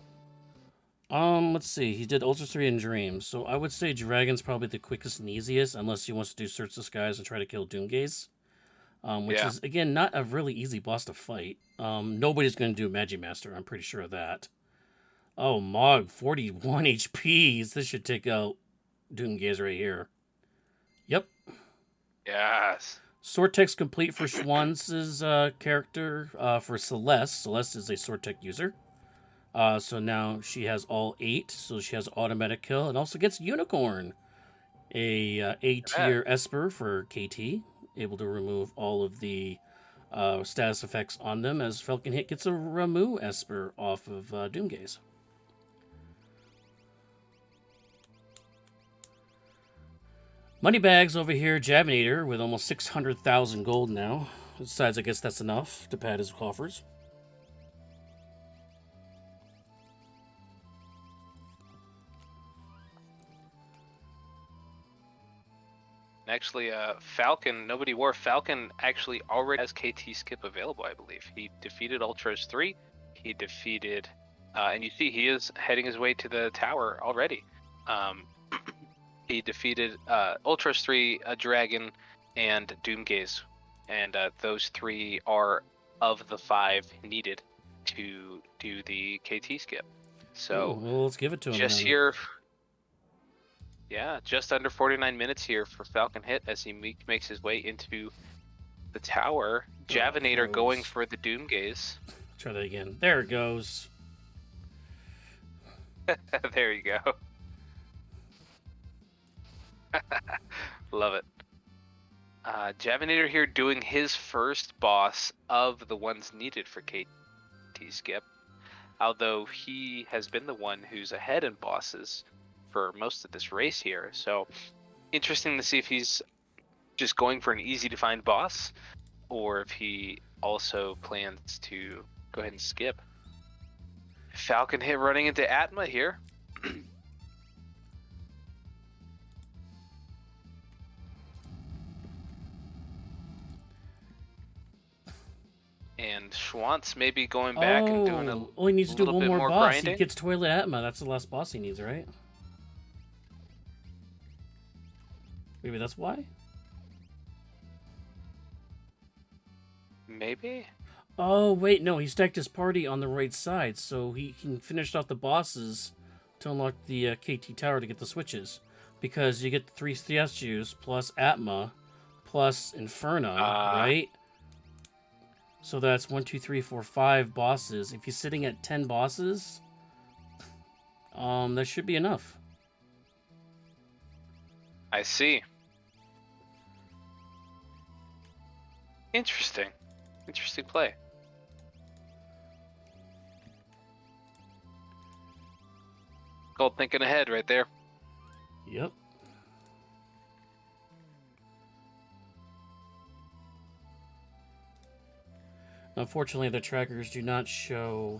Let's see. He did Ultra 3 and Dreams, so I would say Dragon's probably the quickest and easiest, unless he wants to do Search the Skies and try to kill Doomgaze. Which is, again, not a really easy boss to fight. Nobody's going to do Magimaster, I'm pretty sure of that. Oh, Mog, 41 HPs. This should take out Doomgaze right here. Yep. Yes. Sword Tech's complete for Schwann's character for Celeste. Celeste is a Sword Tech user. So now she has all 8, so she has automatic kill, and also gets Unicorn, a A-tier Esper for KT, able to remove all of the status effects on them, as FalconHit gets a Ramu Esper off of Doomgaze. Moneybags over here, Javinator, with almost 600,000 gold now. Besides, I guess that's enough to pad his coffers. Actually, Falcon, nobody wore Falcon actually already has KT skip available, I believe. He defeated Ultros 3. He defeated, and you see he is heading his way to the tower already. He defeated Ultros 3, a dragon, and Doomgaze. And those 3 are of the 5 needed to do the KT skip. So, well, let's give it to him. Just then. here. Yeah, just under 49 minutes here for FalconHit as he makes his way into the tower. Javinator going for the Doomgaze. Try that again. There it goes. There you go. Love it. Javinator here doing his first boss of the ones needed for KT skip. Although he has been the one who's ahead in bosses for most of this race here. So interesting to see if he's just going for an easy to find boss or if he also plans to go ahead and skip. FalconHit running into Atma here. And Schwantz maybe going back and doing a he needs to do one more boss. grinding. He gets Toilet Atma. That's the last boss he needs, right? Maybe that's why? Maybe? Oh, wait, no. He stacked his party on the right side, so he can finish off the bosses to unlock the KT tower to get the switches. Because you get 3 CSUs plus Atma plus Inferno, right? So that's 1, 2, 3, 4, 5 bosses. If he's sitting at 10 bosses, that should be enough. I see. Interesting. Interesting play. Called thinking ahead right there. Yep. Unfortunately, the trackers do not show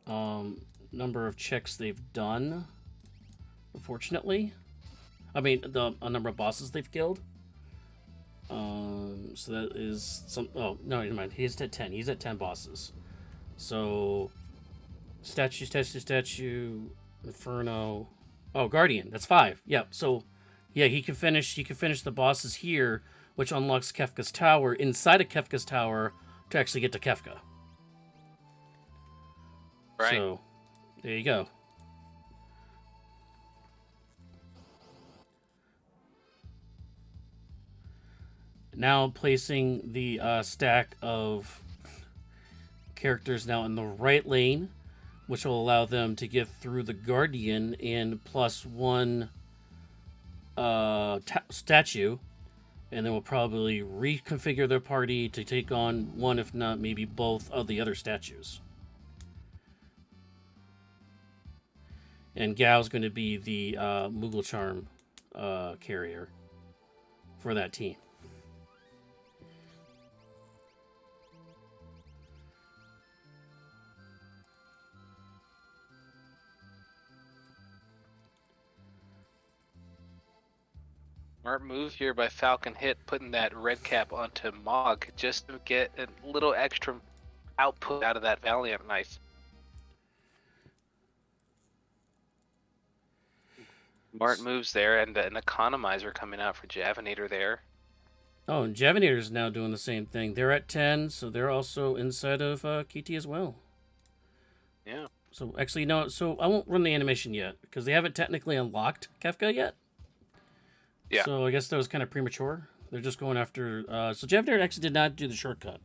number of checks they've done. Unfortunately, I mean a number of bosses they've killed. So that is some. Oh no, never mind. He's at 10. He's at 10 bosses. So statue, Inferno. Oh, Guardian. That's 5. Yep. So yeah, he can finish. He can finish the bosses here, which unlocks Kefka's Tower inside of Kefka's Tower to actually get to Kefka. Right. So there you go. Now placing the stack of characters now in the right lane, which will allow them to get through the Guardian and +1 statue, and then we'll probably reconfigure their party to take on one, if not maybe both, of the other statues. And Gao's going to be the Moogle Charm carrier for that team. Smart move here by FalconHit, putting that red cap onto Mog just to get a little extra output out of that Valiant knife. Smart moves there, and an economizer coming out for Javinator there. Oh, and Javinator's now doing the same thing. They're at 10, so they're also inside of KT as well. Yeah. So actually, no. So I won't run the animation yet because they haven't technically unlocked Kefka yet. Yeah. So I guess that was kind of premature. They're just going after. So Javinator actually did not do the shortcut,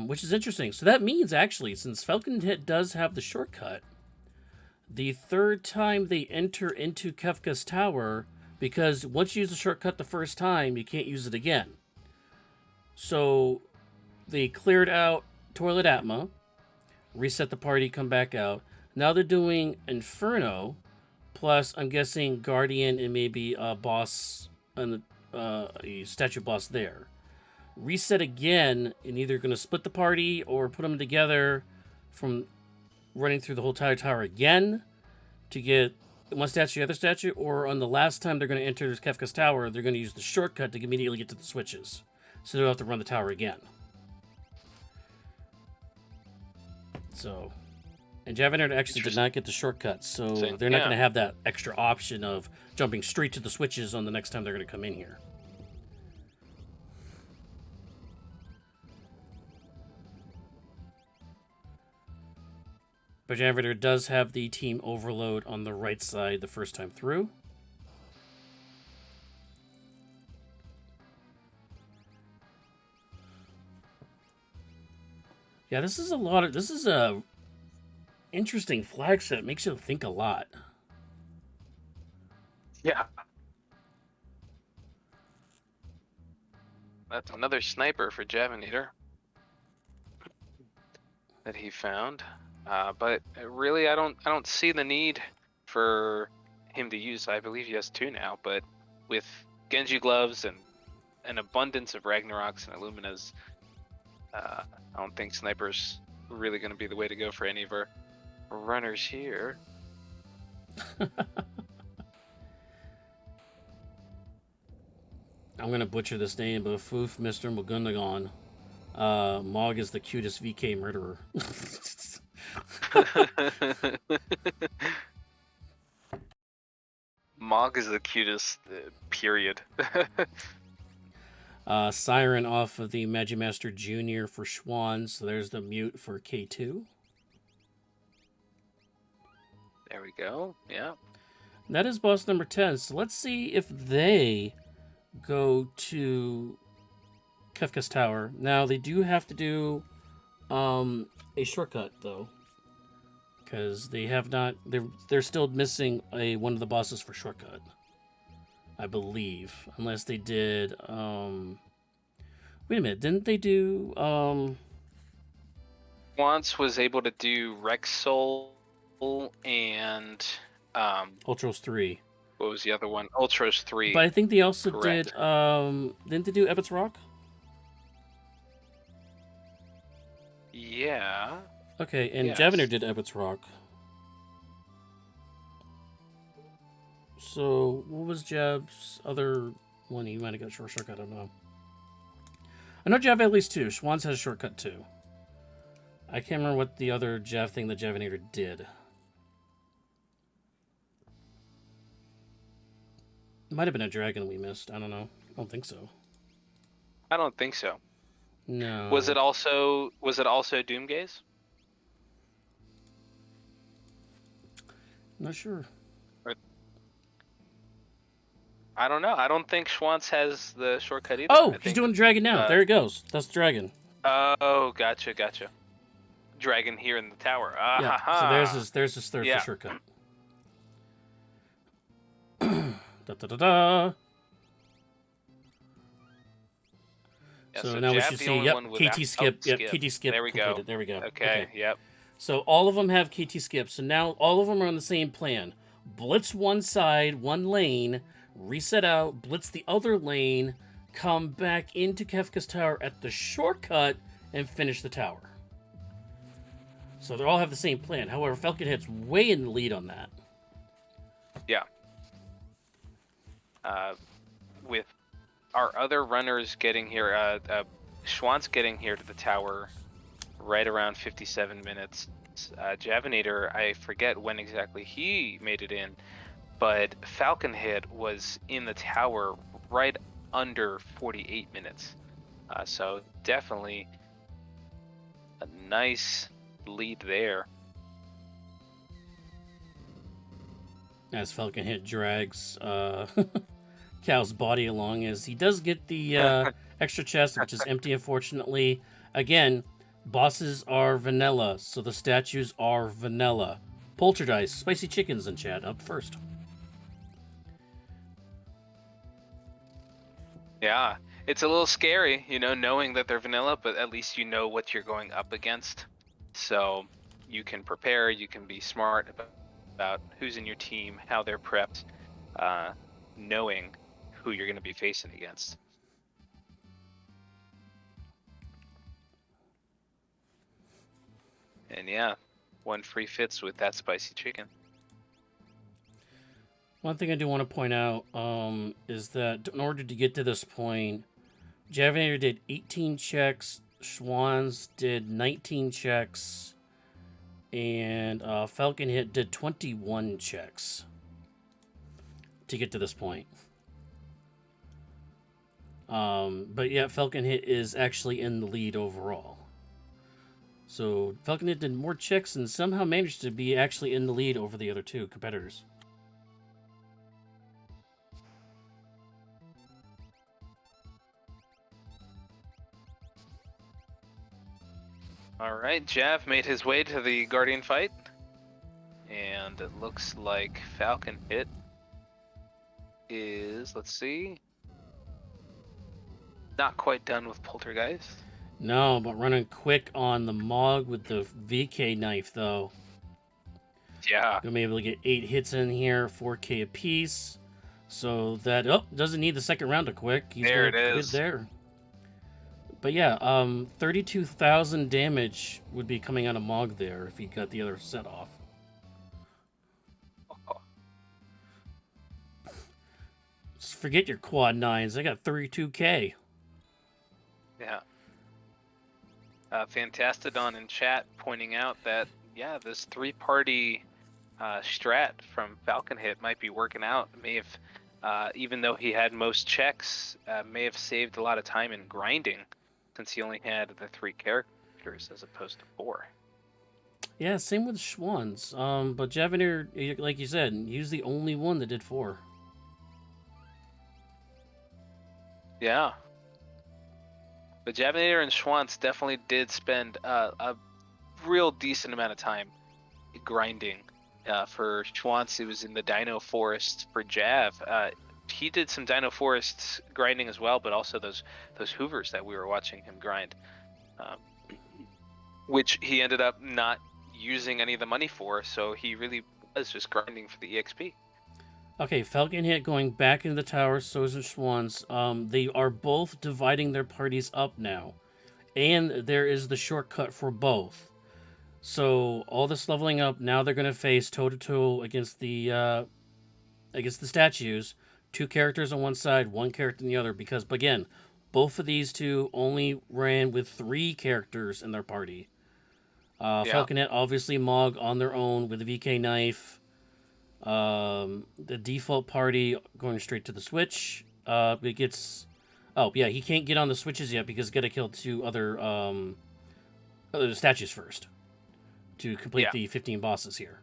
which is interesting. So that means actually, since FalconHit does have the shortcut, the third time they enter into Kefka's Tower, because once you use the shortcut the first time, you can't use it again. So they cleared out Toilet Atma, reset the party, come back out. Now they're doing Inferno, plus I'm guessing Guardian and maybe a boss and a statue boss there. Reset again, and either going to split the party or put them together from running through the whole tower again to get one statue, the other statue, or on the last time they're going to enter Kefka's Tower, they're going to use the shortcut to immediately get to the switches. So they don't have to run the tower again. So, and Javinator actually did not get the shortcut, so they're not going to have that extra option of jumping straight to the switches on the next time they're going to come in here. But Javinator does have the team overload on the right side the first time through. Yeah, this is a interesting flag set. It makes you think a lot. Yeah. That's another sniper for Javinator that he found. But really, I don't see the need for him to use. I believe he has 2 now, but with Genji gloves and an abundance of Ragnaroks and Illuminas, I don't think sniper's really going to be the way to go for any of our runners here. I'm going to butcher this name, but Foof Mr. Mugundagon. Mog is the cutest VK murderer. Mog is the cutest, period. Siren off of the Magimaster Jr. for Schwann, so there's the mute for K2. There we go, yeah. And that is boss number 10, so let's see if they go to Kefka's Tower. Now, they do have to do a shortcut, though. Because they have not... They're still missing one of the bosses for shortcut. I believe. Unless they did... Wait a minute. Didn't they do... Once was able to do Rexol and... Ultros 3. What was the other one? Ultros 3. But I think they also Correct. did... Didn't they do Ebbett's Rock? Yeah. Okay, and Yes. Javanir did Ebbett's Rock. So, what was Jab's other one? He might have got shortcut, I don't know. I know Jav had at least 2. Schwann's has a shortcut too. I can't remember what the other Jav thing that Javanator did. Might have been a dragon we missed. I don't know. I don't think so. I don't think so. No. Was it also Doomgaze? Not sure. I don't know. I don't think Schwantz has the shortcut either. Oh, I he's think, doing dragon now. There it goes. That's the dragon. Oh, gotcha. Dragon here in the tower. Yeah. So there's his third for shortcut. Da da da da. Yeah, so now we Jab should the see. only Yep, one without KT skip. Yep, skip. KT skip. There we go. Completed. There we go. Okay. Yep. So all of them have KT skip. So now all of them are on the same plan. Blitz one side, one lane, reset out, blitz the other lane, come back into Kefka's Tower at the shortcut, and finish the tower. So they all have the same plan. However, FalconHit's way in the lead on that. Yeah. With our other runners getting here, Schwantz getting here to the tower right around 57 minutes. Javanator, I forget when exactly he made it in, but FalconHit was in the tower right under 48 minutes. So definitely a nice lead there. As FalconHit drags Cal's body along, as he does get the extra chest, which is empty, unfortunately. Again, bosses are vanilla, so the statues are vanilla. Poltergeist, spicy chickens in chat, up first. Yeah, it's a little scary, knowing that they're vanilla, but at least you know what you're going up against. So you can prepare, you can be smart about who's in your team, how they're prepped, knowing who you're going to be facing against. And yeah, one free fits with that spicy chicken. One thing I do want to point out is that in order to get to this point, Javanator did 18 checks, Schwann's did 19 checks, and FalconHit did 21 checks to get to this point. But yeah, FalconHit is actually in the lead overall. So FalconHit did more checks and somehow managed to be actually in the lead over the other two competitors. All right, Jav made his way to the Guardian fight, and it looks like FalconHit is, let's see, not quite done with Poltergeist. No, but running quick on the Mog with the VK knife, though. Yeah. Gonna be able to get 8 hits in here, 4K apiece. So that, doesn't need the second round to quick. He's there it good is. There. But yeah, 32,000 damage would be coming out of Mog there if he got the other set off. Oh. Just forget your quad 9s. I got 32K. Yeah. Fantastodon in chat pointing out that, yeah, this 3-party strat from FalconHit might be working out. May have, even though he had most checks, may have saved a lot of time in grinding, since he only had the 3 characters as opposed to 4. Yeah, same with Schwann's. But Javanator, like you said, he was the only one that did 4. Yeah. But Javinator and Schwantz definitely did spend a real decent amount of time grinding. For Schwantz, it was in the Dino Forest. For Jav, he did some Dino Forest grinding as well, but also those Hoovers that we were watching him grind, which he ended up not using any of the money for, so he really was just grinding for the EXP. Okay, FalconHit going back into the tower, so is Schwantz. They are both dividing their parties up now. And there is the shortcut for both. So all this leveling up, now they're going to face toe-to-toe against the statues. 2 characters on one side, 1 character on the other. Because, again, both of these two only ran with 3 characters in their party. FalconHit, obviously, Mog on their own with a VK knife. The default party going straight to the switch. It gets... Oh, yeah, he can't get on the switches yet because he's got to kill 2 other statues first to complete the 15 bosses here.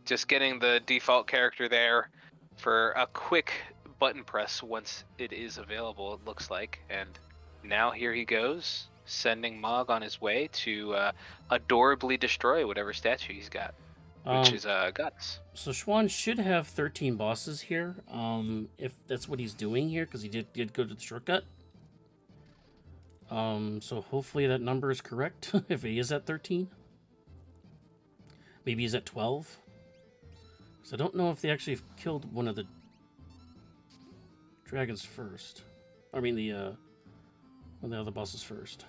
Just getting the default character there for a quick button press once it is available, it looks like. And now here he goes, sending Mog on his way to adorably destroy whatever statue he's got, which is Guts. So Schwann should have 13 bosses here, if that's what he's doing here, because he did go to the shortcut. So hopefully that number is correct, if he is at 13. Maybe he's at 12. So I don't know if they actually killed one of the dragons first. I mean one of the other bosses first.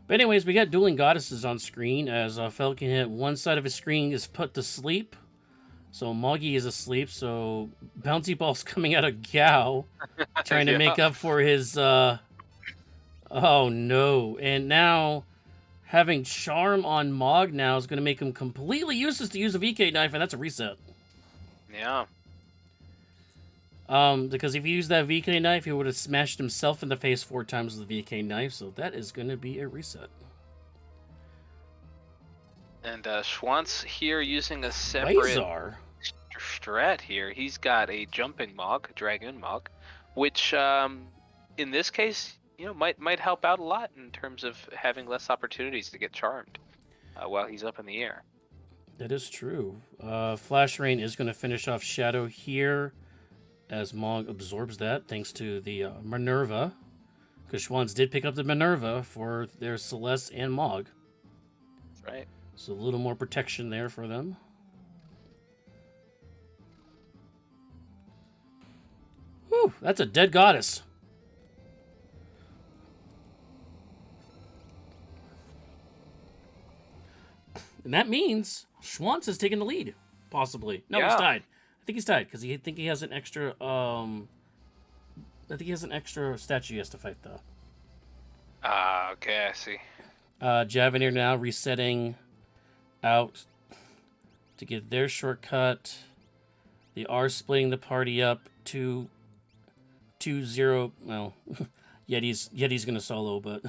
But anyways, we got dueling goddesses on screen as FalconHit. One side of his screen is put to sleep. So Moggy is asleep, so Bouncy Ball's coming out of Gao, trying to make up for his, oh no. And now, having Charm on Mog now is going to make him completely useless to use a VK knife, and that's a reset. Yeah. Because if he used that VK knife, he would have smashed himself in the face 4 times with the VK knife, so that is going to be a reset. And Schwantz here using a separate strat here. He's got a jumping Mog, a Dragoon Mog, which in this case, you know, might help out a lot in terms of having less opportunities to get charmed while he's up in the air. That is true. Flash Rain is going to finish off Shadow here as Mog absorbs that thanks to the Minerva, because Schwantz did pick up the Minerva for their Celeste and Mog. That's right. So a little more protection there for them. Whew, that's a dead goddess. And that means Schwantz has taken the lead, possibly. No, he's tied. I think he's tied because I think he has an extra. I think he has an extra statue he has to fight though. Okay, I see. Javinator now resetting out to get their shortcut. They are splitting the party up to 2-0. Well, Yeti's gonna solo, but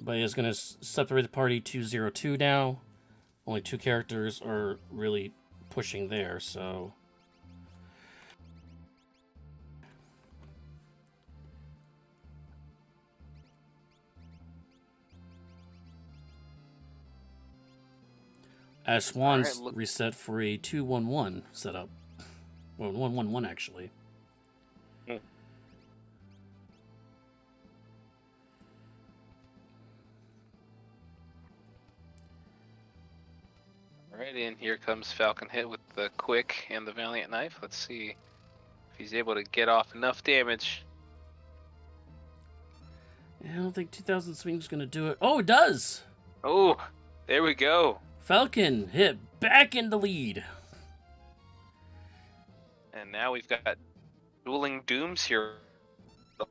he's gonna separate the party 2-0-2 now. Only 2 characters are really pushing there, so. As Schwann's reset for a 2-1-1 setup. Well, 1-1-1 actually. Alrighty, and here comes FalconHit with the Quick and the Valiant Knife. Let's see if he's able to get off enough damage. I don't think 2000 Swing's gonna do it. Oh, it does! Oh, there we go. FalconHit back in the lead. And now we've got dueling dooms here. The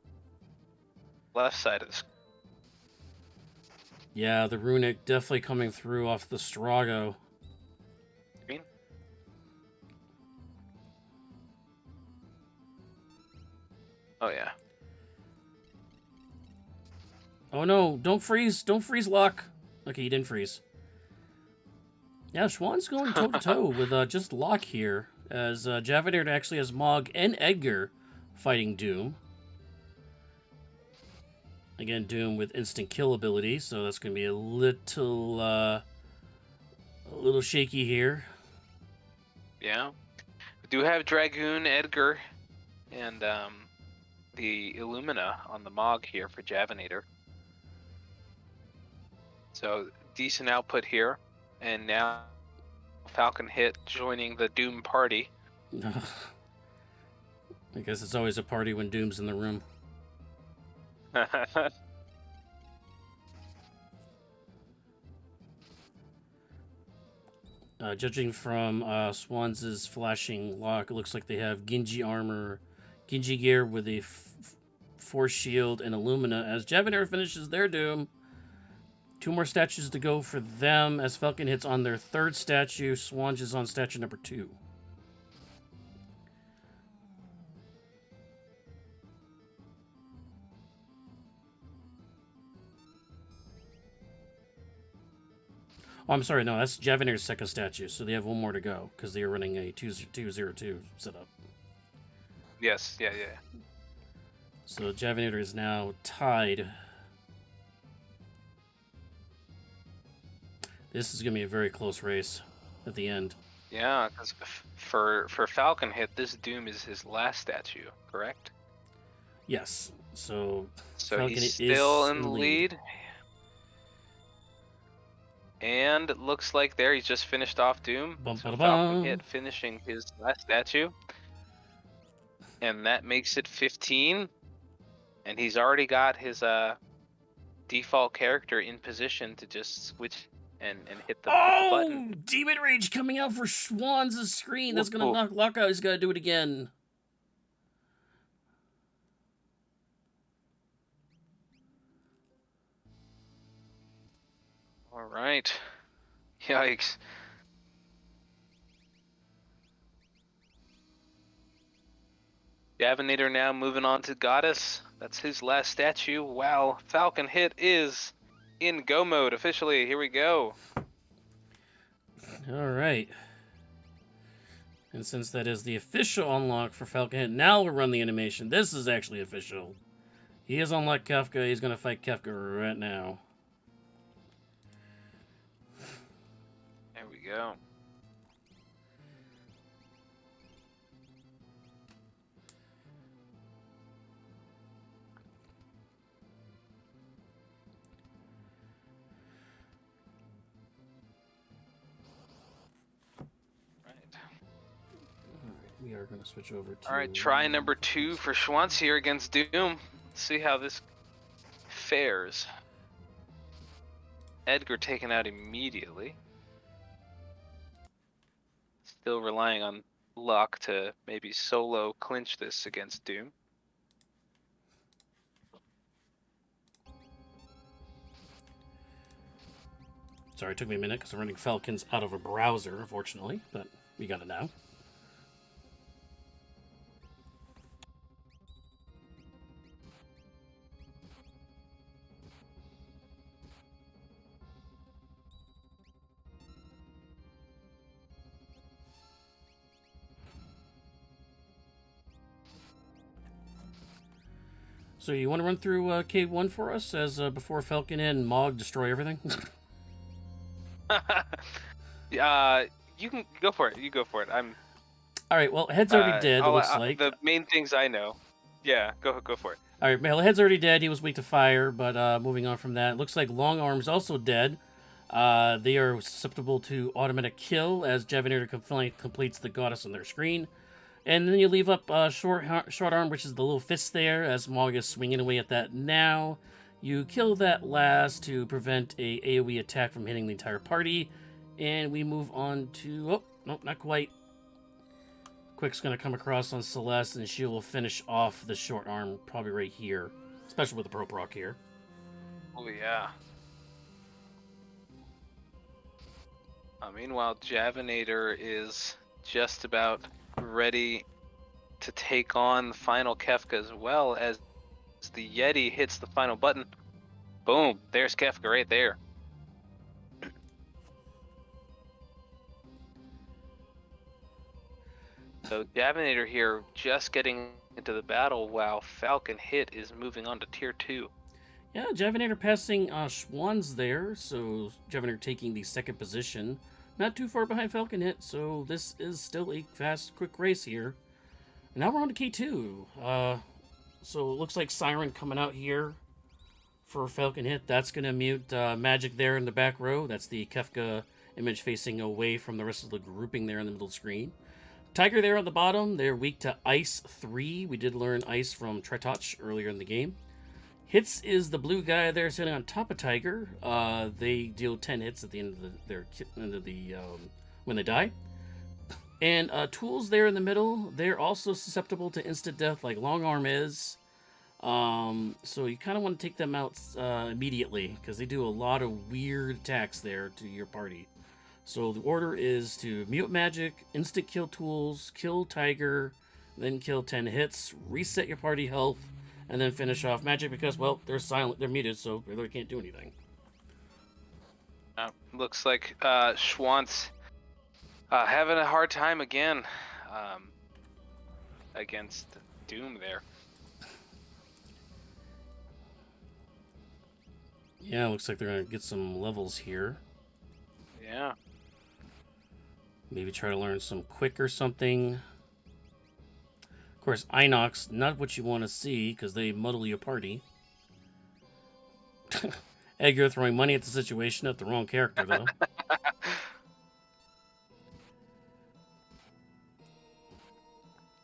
left side of the screen. Yeah, the Runic definitely coming through off the Strago. Oh, yeah. Oh, no. Don't freeze. Don't freeze, Lock. Okay, he didn't freeze. Yeah, Schwann's going toe-to-toe with just Lock here. as Javanator actually has Mog and Edgar fighting Doom. Again, Doom with instant kill ability, so that's going to be a little shaky here. Yeah. We do have Dragoon, Edgar, and the Illumina on the Mog here for Javanator. So decent output here. And now FalconHit joining the Doom party. I guess it's always a party when Doom's in the room. Judging from Swans' flashing lock, it looks like they have Genji armor, Genji gear with a force shield and Illumina as Javanator finishes their Doom. 2 more statues to go for them as Falcon hits on their 3rd statue. Swans is on statue number 2. Oh, I'm sorry, no, that's Javanator's 2nd statue, so they have 1 more to go because they are running a 2-0-2 setup. Yes, yeah. So Javanator is now tied. This is going to be a very close race at the end. Yeah, because for FalconHit, this Doom is his last statue, correct? Yes. So Falcon he's still in the lead. And it looks like there he's just finished off Doom. So FalconHit finishing his last statue. And that makes it 15. And he's already got his default character in position to just switch and hit the button. Oh, Demon Rage coming out for Swans' screen. That's going to knock Lockout. He's got to do it again. All right. Yikes. Javanator now moving on to Goddess. That's his last statue. Wow. FalconHit is in go mode officially. Here we go. All right. And since that is the official unlock for FalconHit, now we'll run the animation. This is actually official. He has unlocked Kefka. He's going to fight Kefka right now. There we go. We are going to switch over to... All right, try number 2 for Schwantz here against Doom. Let's see how this fares. Edgar taken out immediately. Still relying on luck to maybe solo clinch this against Doom. Sorry, it took me a minute because I'm running Falcons out of a browser, unfortunately, but we got it now. So you want to run through Cave 1 for us as before Falcon and Mog destroy everything? You can go for it. You go for it. I'm. All right. Well, Head's already dead. It looks like the main things I know. Yeah, go for it. All right. Well, Head's already dead. He was weak to fire, but moving on from that, it looks like Long Arm's also dead. They are susceptible to automatic kill as Javanator completes the Goddess on their screen. And then you leave up short arm, which is the little fist there, as Mog is swinging away at that now. You kill that last to prevent a AoE attack from hitting the entire party. And we move on to... Oh, nope, not quite. Quick's going to come across on Celeste, and she will finish off the short arm probably right here. Especially with the Pro Proc here. Oh, yeah. Meanwhile, Javanator is just about ready to take on the final Kefka as well as the Yeti hits the final button. Boom, there's Kefka right there. So Javinator here just getting into the battle while FalconHit is moving on to tier 2. Yeah, Javinator passing Schwann's there, so Javinator taking the second position. Not too far behind FalconHit, so this is still a fast, quick race here. And now we're on to K2. So it looks like Siren coming out here for FalconHit. That's going to mute Magic there in the back row. That's the Kefka image facing away from the rest of the grouping there in the middle screen. Tiger there on the bottom. They're weak to Ice 3. We did learn Ice from Tretach earlier in the game. Hits is the blue guy there sitting on top of Tiger. They deal 10 hits at the end of when they die. And Tools there in the middle. They're also susceptible to instant death like Long Arm is. So you kind of want to take them out immediately because they do a lot of weird attacks there to your party. So the order is to mute Magic, instant kill Tools, kill Tiger, then kill 10 hits, reset your party health, and then finish off Magic because, well, they're silent, they're muted, so they really can't do anything. Looks like Schwantz having a hard time again against Doom there. Yeah, looks like they're going to get some levels here. Yeah. Maybe try to learn some quick or something. Of course, Inox, not what you want to see because they muddle your party. Edgar throwing money at the situation at the wrong character, though.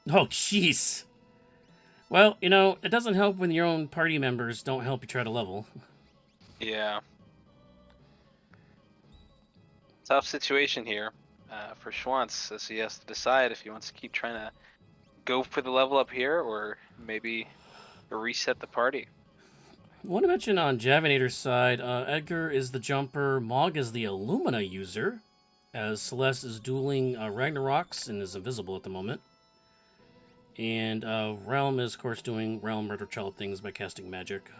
Oh, jeez. Well, you know, it doesn't help when your own party members don't help you try to level. Yeah. Tough situation here for Schwantz, as he has to decide if he wants to keep trying to go for the level up here or maybe reset the party. I want to mention on Javinator's side, Edgar is the jumper, Mog is the Illumina user, as Celeste is dueling Ragnaroks and is invisible at the moment. And Realm is, of course, doing Realm Murder Child things by casting magic.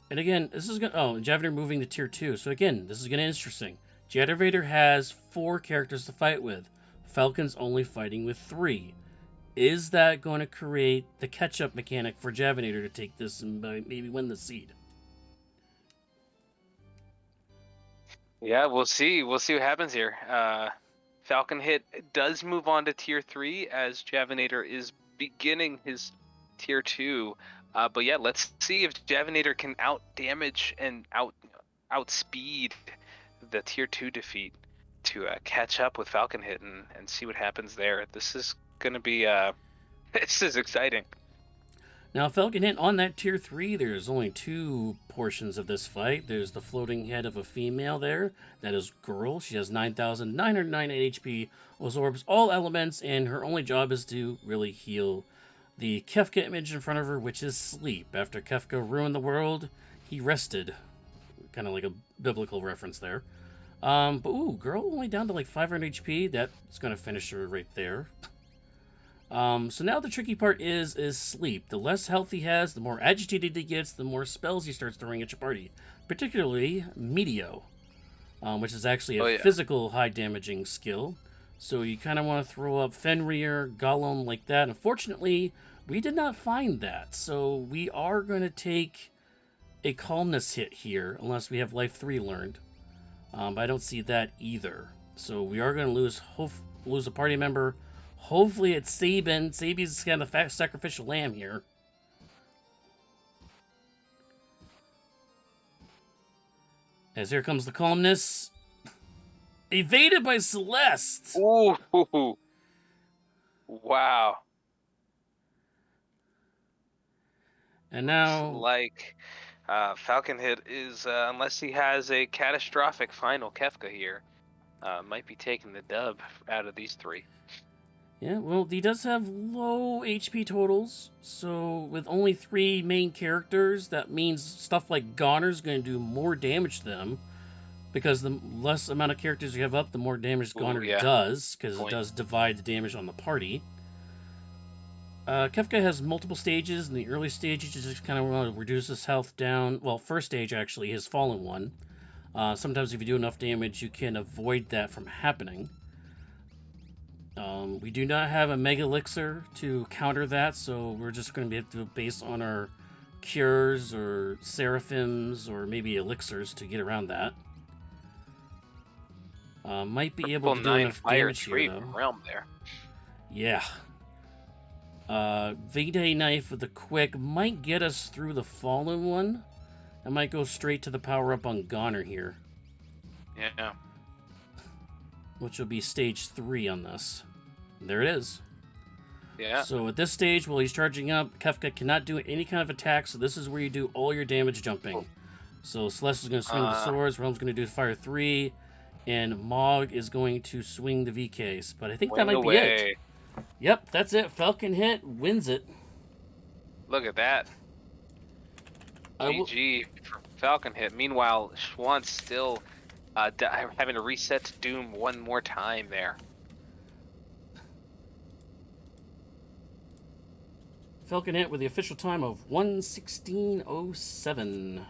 And again, this is going to... Oh, Javinator moving to Tier 2. So again, this is going to be interesting. Javinator has 4 characters to fight with. Falcon's only fighting with 3. Is that going to create the catch-up mechanic for Javinator to take this and maybe win the seed? Yeah, we'll see. We'll see what happens here. FalconHit does move on to Tier 3 as Javinator is beginning his Tier 2. But yeah, let's see if Javinator can out-damage and outspeed the Tier 2 defeat to catch up with FalconHit and see what happens there. This is going to be... this is exciting. Now, FalconHit on that Tier 3, there's only 2 portions of this fight. There's the floating head of a female there. That is Girl. She has 9,909 HP, absorbs all elements, and her only job is to really heal the Kefka image in front of her, which is sleep. After Kefka ruined the world, he rested. Kind of like a biblical reference there. But ooh, Girl only down to like 500 HP. That's going to finish her right there. So now the tricky part is sleep. The less health he has, the more agitated he gets, the more spells he starts throwing at your party. Particularly Meteo, which is actually a physical high damaging skill. So you kind of want to throw up Fenrir, Gollum like that. Unfortunately, we did not find that. So we are going to take a calmness hit here, unless we have Life 3 learned. But I don't see that either. So we are going to lose a party member. Hopefully it's Sabin. Sabin's kind of the sacrificial lamb here. As here comes the calmness. Evaded by Celeste. Ooh. Wow. And now... Like, FalconHit is, unless he has a catastrophic final Kefka here, might be taking the dub out of these 3. Yeah, well, he does have low HP totals, so with only 3 main characters, that means stuff like Goner's going to do more damage to them, because the less amount of characters you have up, the more damage Goner does, because it does divide the damage on the party. Kefka has multiple stages. In the early stage, you just kind of want to reduce his health down. Well, first stage, actually, his fallen one. Sometimes if you do enough damage, you can avoid that from happening. We do not have a Mega Elixir to counter that, so we're just going to be able to base on our Cures or Seraphims or maybe Elixirs to get around that. Might be able to do enough damage here, though. Realm there. Yeah. V-Day Knife with the quick might get us through the Fallen one. I might go straight to the power-up on Goner here. Yeah. Which will be stage 3 on this. There it is. Yeah. So at this stage, while he's charging up, Kefka cannot do any kind of attack, so this is where you do all your damage jumping. So Celeste is going to swing the swords, Realm's going to do fire 3, and Mog is going to swing the VKs. But I think that might be it. Yep, that's it. FalconHit wins it. Look at that. GG for FalconHit. Meanwhile, Schwantz still having to reset to Doom one more time there. FalconHit with the official time of 1:16:07.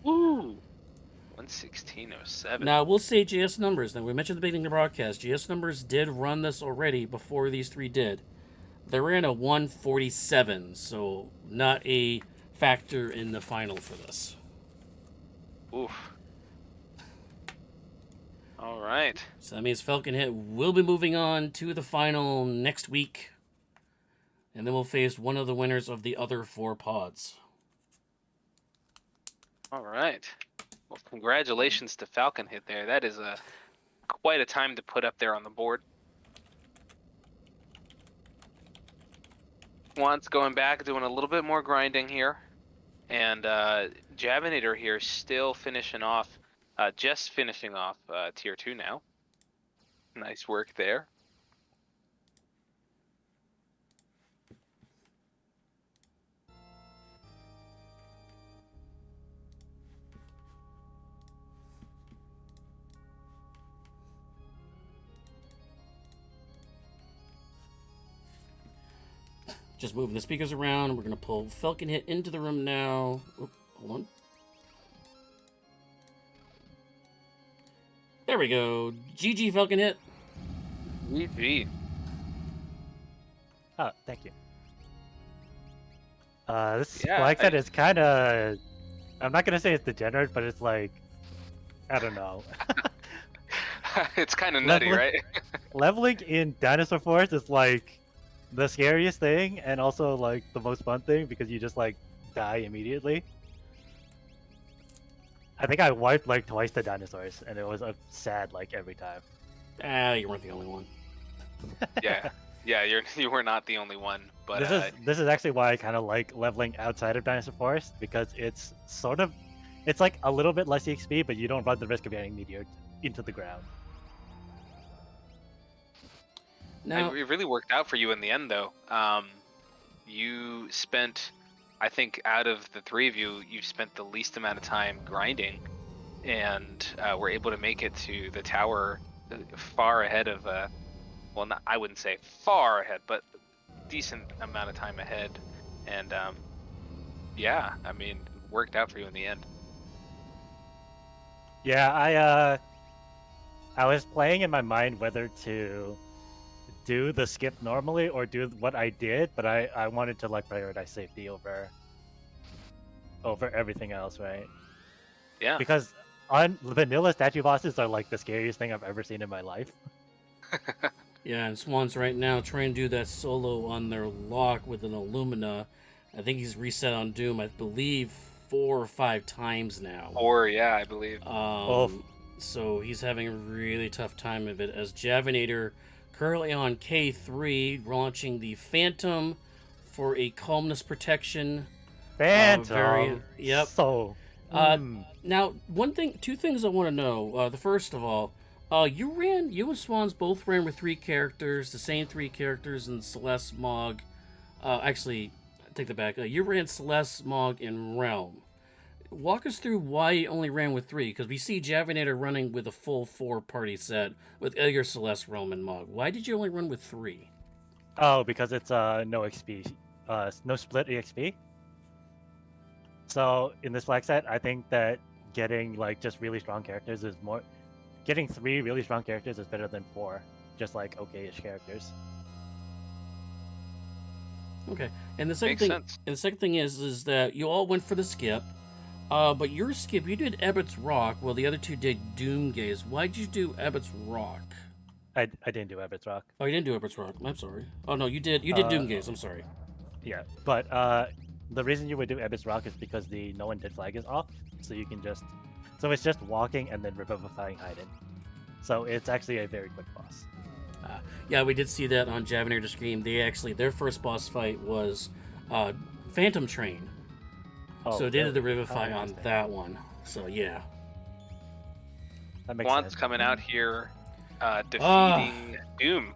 Woo! 1:16:07. Now, we'll say GS numbers. Now, we mentioned at the beginning of the broadcast, GS numbers did run this already before these three did. They ran a 1:47, so not a factor in the final for this. Oof. All right. So that means FalconHit will be moving on to the final next week. And then we'll face one of the winners of the other 4 pods. All right. Well, congratulations to FalconHit there. That is quite a time to put up there on the board. Once going back, doing a little bit more grinding here. And Javinator here still finishing off, just finishing off tier 2 now. Nice work there. Just moving the speakers around. We're going to pull FalconHit into the room now. Oop, hold on. There we go. GG, FalconHit. GG. Oh, thank you. This like that is kind of... I'm not going to say it's degenerate, but it's like... I don't know. It's kind of nutty, right? Leveling in Dinosaur Force is like... the scariest thing and also like the most fun thing because you just like die immediately. I think I wiped like twice the dinosaurs and it was sad like every time. You weren't the only one. Yeah, you were not the only one. But this is actually why I kind of like leveling outside of Dinosaur Forest because it's sort of like a little bit less EXP, but you don't run the risk of getting meteored into the ground. Now, it really worked out for you in the end, though. You spent, I think, out of the 3 of you, you spent the least amount of time grinding, and were able to make it to the tower far ahead of, well, not, I wouldn't say far ahead, but decent amount of time ahead. And yeah, I mean, it worked out for you in the end. Yeah, I was playing in my mind whether to do the skip normally or do what I did, but I wanted to like prioritize safety over everything else, right? Yeah. Because on vanilla statue bosses are like the scariest thing I've ever seen in my life. Yeah, and Swan's right now trying to do that solo on their lock with an Illumina. I think he's reset on Doom, I believe, 4 or 5 times now. 4, yeah, I believe. So he's having a really tough time of it as Javinator currently on K3, launching the Phantom for a calmness protection. Phantom. Yep. So. Now, two things I want to know. The first of all, you and Swans both ran with 3 characters, the same 3 characters in Celeste, Mog. Actually, I take that back. You ran Celeste, Mog, and Realm. Walk us through why you only ran with 3, because we see Javinator running with a full 4-party set with Ilya, Celeste, Realm, and Mog. Why did you only run with 3? Oh, because it's no XP, no split EXP. So in this flag set, I think that getting like just really strong characters is more. Getting 3 really strong characters is better than 4, just like okay-ish characters. Okay, and the second Makes thing, sense. and the second thing is that you all went for the skip, but your skip you did Ebbett's Rock, while the other two did Doomgaze. Why'd you do Ebbett's Rock? I didn't do Ebbett's Rock. Oh, you didn't do Ebbett's Rock. I'm sorry. Oh no, you did Doomgaze. I'm sorry. Yeah, but the reason you would do Ebbett's Rock is because the no one dead flag is off, so you can just, so it's just walking and then revivifying Hyden. So it's actually a very quick boss. Yeah, we did see that on Javanair to Scream. Their first boss fight was Phantom Train. Oh, So they did the really? Revivify Oh, on interesting. that one. So yeah. That makes Swan's sense. coming out here, defeating Doom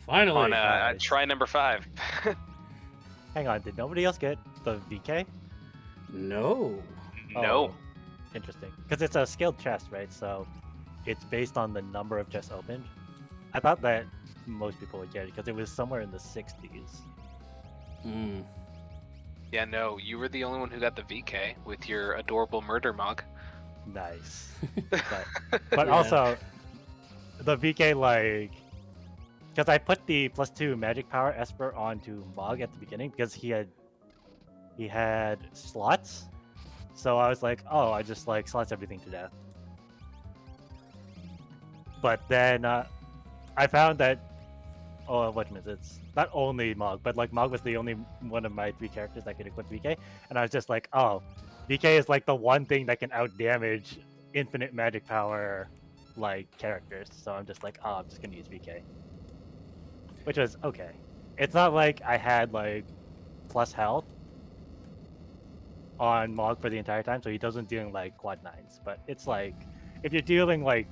Finally. on Nice. try number 5. Hang on, did nobody else get the VK? No. No. Oh, interesting. Because it's a skilled chest, right? So it's based on the number of chests opened. I thought that most people would get it because it was somewhere in the 60s. Mm. Yeah, no, you were the only one who got the VK with your adorable murder mug. Nice. But Yeah. also, the VK, like, because I put the +2 magic power Esper onto Mog at the beginning because he had slots. So I was like, oh, I just like slots everything to death. But then I found that, oh, what is it? It's not only Mog, but like Mog was the only one of my 3 characters that could equip VK, and I was just like, oh, VK is like the one thing that can out damage infinite magic power like characters. So I'm just like, oh, I'm just gonna use VK, which was okay. It's not like I had like plus health on Mog for the entire time, so he doesn't dealing like quad 9s, but it's like if you're dealing like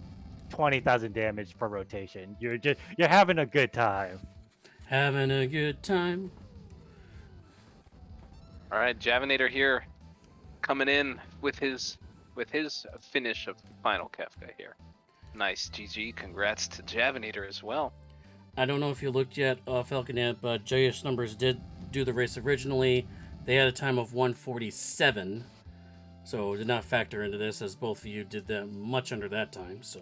20,000 damage per rotation, you're having a good time. Having a good time. All right, Javanator here, coming in with his finish of final Kefka here. Nice, GG. Congrats to Javanator as well. I don't know if you looked yet, FalconHit, but JS Numbers did do the race originally. They had a time of 1:47, so it did not factor into this, as both of you did that much under that time. So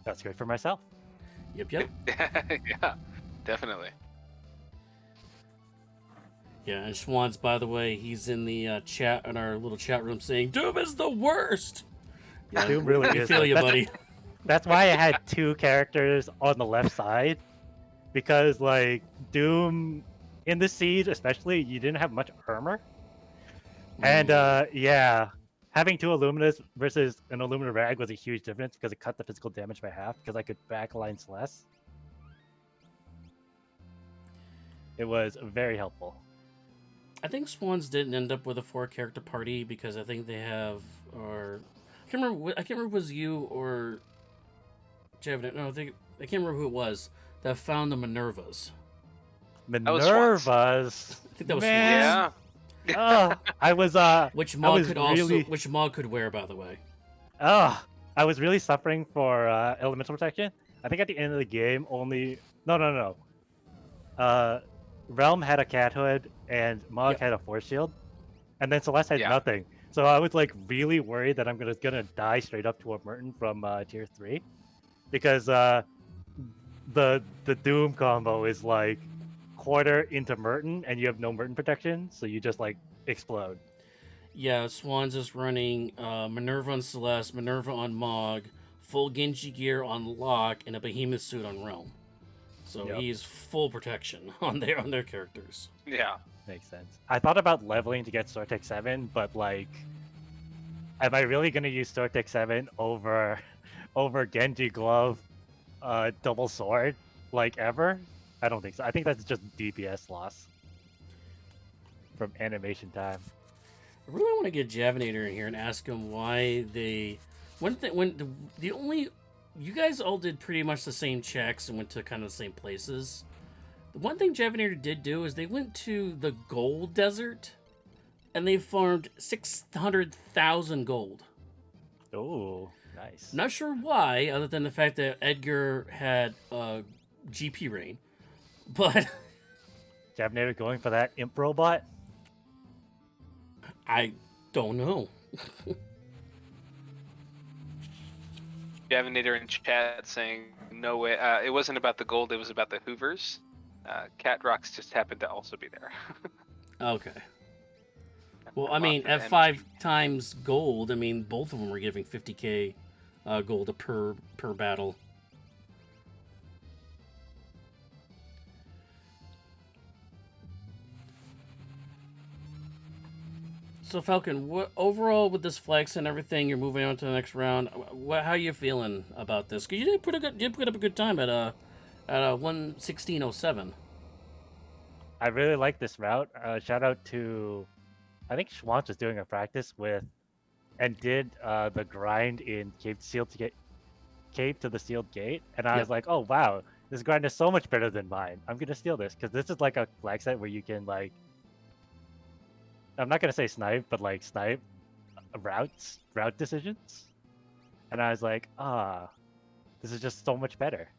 That's great for myself. yep. Yeah, definitely. Yeah, and Schwann's, by the way, he's in the chat in our little chat room saying Doom is the worst. Yeah, Doom really we is. feel you, buddy. That's why I had 2 characters on the left side, because like Doom in the siege, especially, you didn't have much armor, and yeah, having 2 Illuminus versus an Illumina Rag was a huge difference because it cut the physical damage by half because I could backline less. It was very helpful. I think Swans didn't end up with a 4-character party because I think they have, or I can't remember if it was you or Javin. No, I can't remember who it was that found the Minervas. was Swans. Minervas. I think that was Man. Yeah. I was Which I Mog was could really- which Mog could wear, by the way. I was really suffering for elemental protection. I think at the end of the game, no. Realm had a cat hood and Mog Yep. had a force shield, and then Celeste had Yeah. nothing. So I was like really worried that I'm gonna die straight up to a Merton from tier 3, because the Doom combo is like quarter into Merton and you have no Merton protection, so you just like explode. Yeah, Swans is running Minerva on Celeste, Minerva on Mog, full Genji gear on Locke, and a Behemoth suit on Realm. So Yep. he's full protection on their characters. Yeah. Makes sense. I thought about leveling to get Sortek 7, but like, am I really gonna use Sortek 7 over Genji Glove, double sword, like ever? I don't think so. I think that's just DPS loss from animation time. I really want to get Javinator in here and ask him why they. You guys all did pretty much the same checks and went to kind of the same places. The one thing Javinator did do is they went to the gold desert and they farmed 600,000 gold. Oh, nice. Not sure why, other than the fact that Edgar had GP rain. But Javnator going for that imp robot. I don't know. Javinator in chat saying no way. It wasn't about the gold. It was about the Hoovers. Cat Rocks just happened to also be there. Okay. Well, I Moth mean, and F5 MG. times gold. I mean, both of them were giving 50k gold per battle. So Falcon, what overall with this flex and everything, you're moving on to the next round. How are you feeling about this? Because you did put up a good time at 1:16:07. I really like this route. Shout out to, I think Schwantz was doing a practice with, and did the grind in Cave to the Sealed Gate, and I Yep. was like, oh wow, this grind is so much better than mine. I'm gonna steal this because this is like a flag set where you can like, I'm not gonna say snipe, but like snipe route decisions, and I was like, this is just so much better.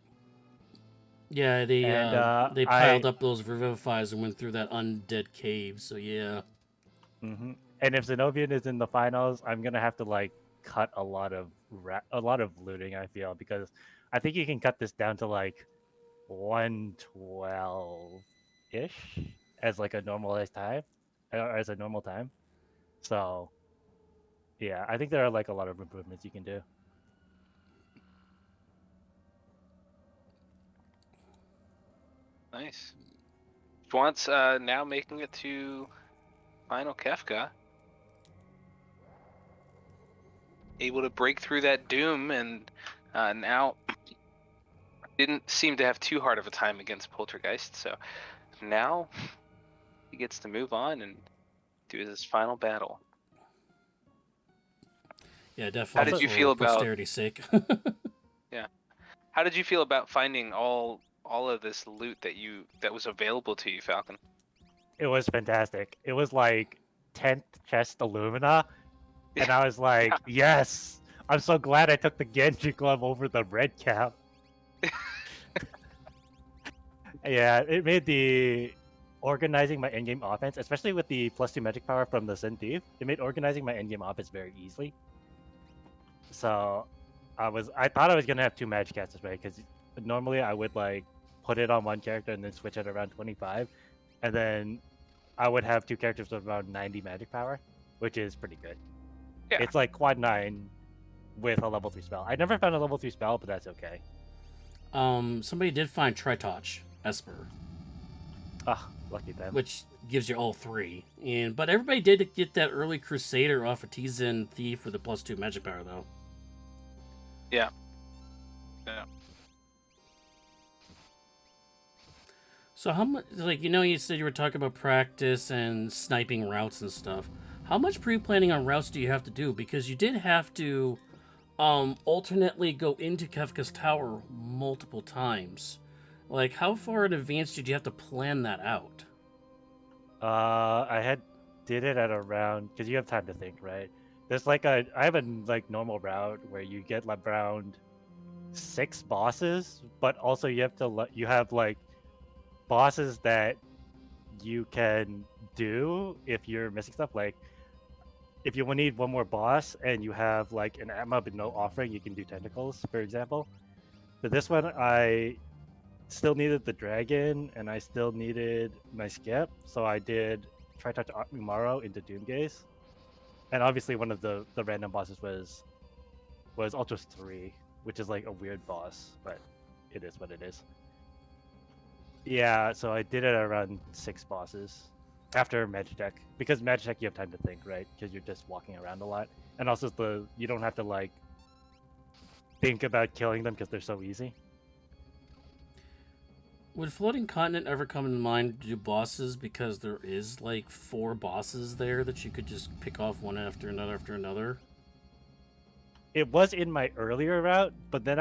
Yeah, And they piled up those revivifies and went through that undead cave. So yeah. And if Zenobian is in the finals, I'm gonna have to like cut a lot of looting. I feel, because I think you can cut this down to like 112 ish as like a normalized time, or as a normal time. So yeah, I think there are like a lot of improvements you can do. Nice. Schwantz now making it to final Kefka. Able to break through that doom, and now didn't seem to have too hard of a time against Poltergeist. So now he gets to move on and do his final battle. Yeah, definitely. How did you feel about posterity's sake? Yeah. How did you feel about finding all of this loot that was available to you, Falcon? It was fantastic. It was like 10th chest Illumina, and I was like, yes! I'm so glad I took the Genji glove over the red cap. Yeah, it made the organizing my endgame offense, especially with the +2 magic power from the Sin Thief, it made organizing my endgame offense very easily. So I thought I was gonna have 2 magic casters, right? Because normally I would like put it on one character and then switch it around 25, and then I would have 2 characters with around 90 magic power, which is pretty good. Yeah. It's like quad 9 with a level 3 spell. I never found a level 3 spell, but that's okay. Somebody did find Tritouch Esper. Lucky them. Which gives you all 3. But everybody did get that early Crusader off of Tizen Thief with the +2 magic power, though. Yeah. Yeah. So how much, like, you said you were talking about practice and sniping routes and stuff. How much pre-planning on routes do you have to do? Because you did have to alternately go into Kefka's tower multiple times. Like, how far in advance did you have to plan that out? I did it at around, because you have time to think, right? There's like I have a like normal route where you get around 6 bosses, but also you have like bosses that you can do if you're missing stuff. Like if you need one more boss and you have like an Atma but no offering, you can do tentacles, for example. For this one, I still needed the dragon and I still needed my skip, so I did Tritouch Umaro into Doomgaze. And obviously one of the random bosses was Ultras 3, which is like a weird boss, but it is what it is. Yeah, so I did it around 6 bosses after Magitech, because Magitech you have time to think, right? Because you're just walking around a lot, and also you don't have to like think about killing them because they're so easy. Would Floating Continent ever come into mind to do bosses, because there is like 4 bosses there that you could just pick off one after another? It was in my earlier route, but then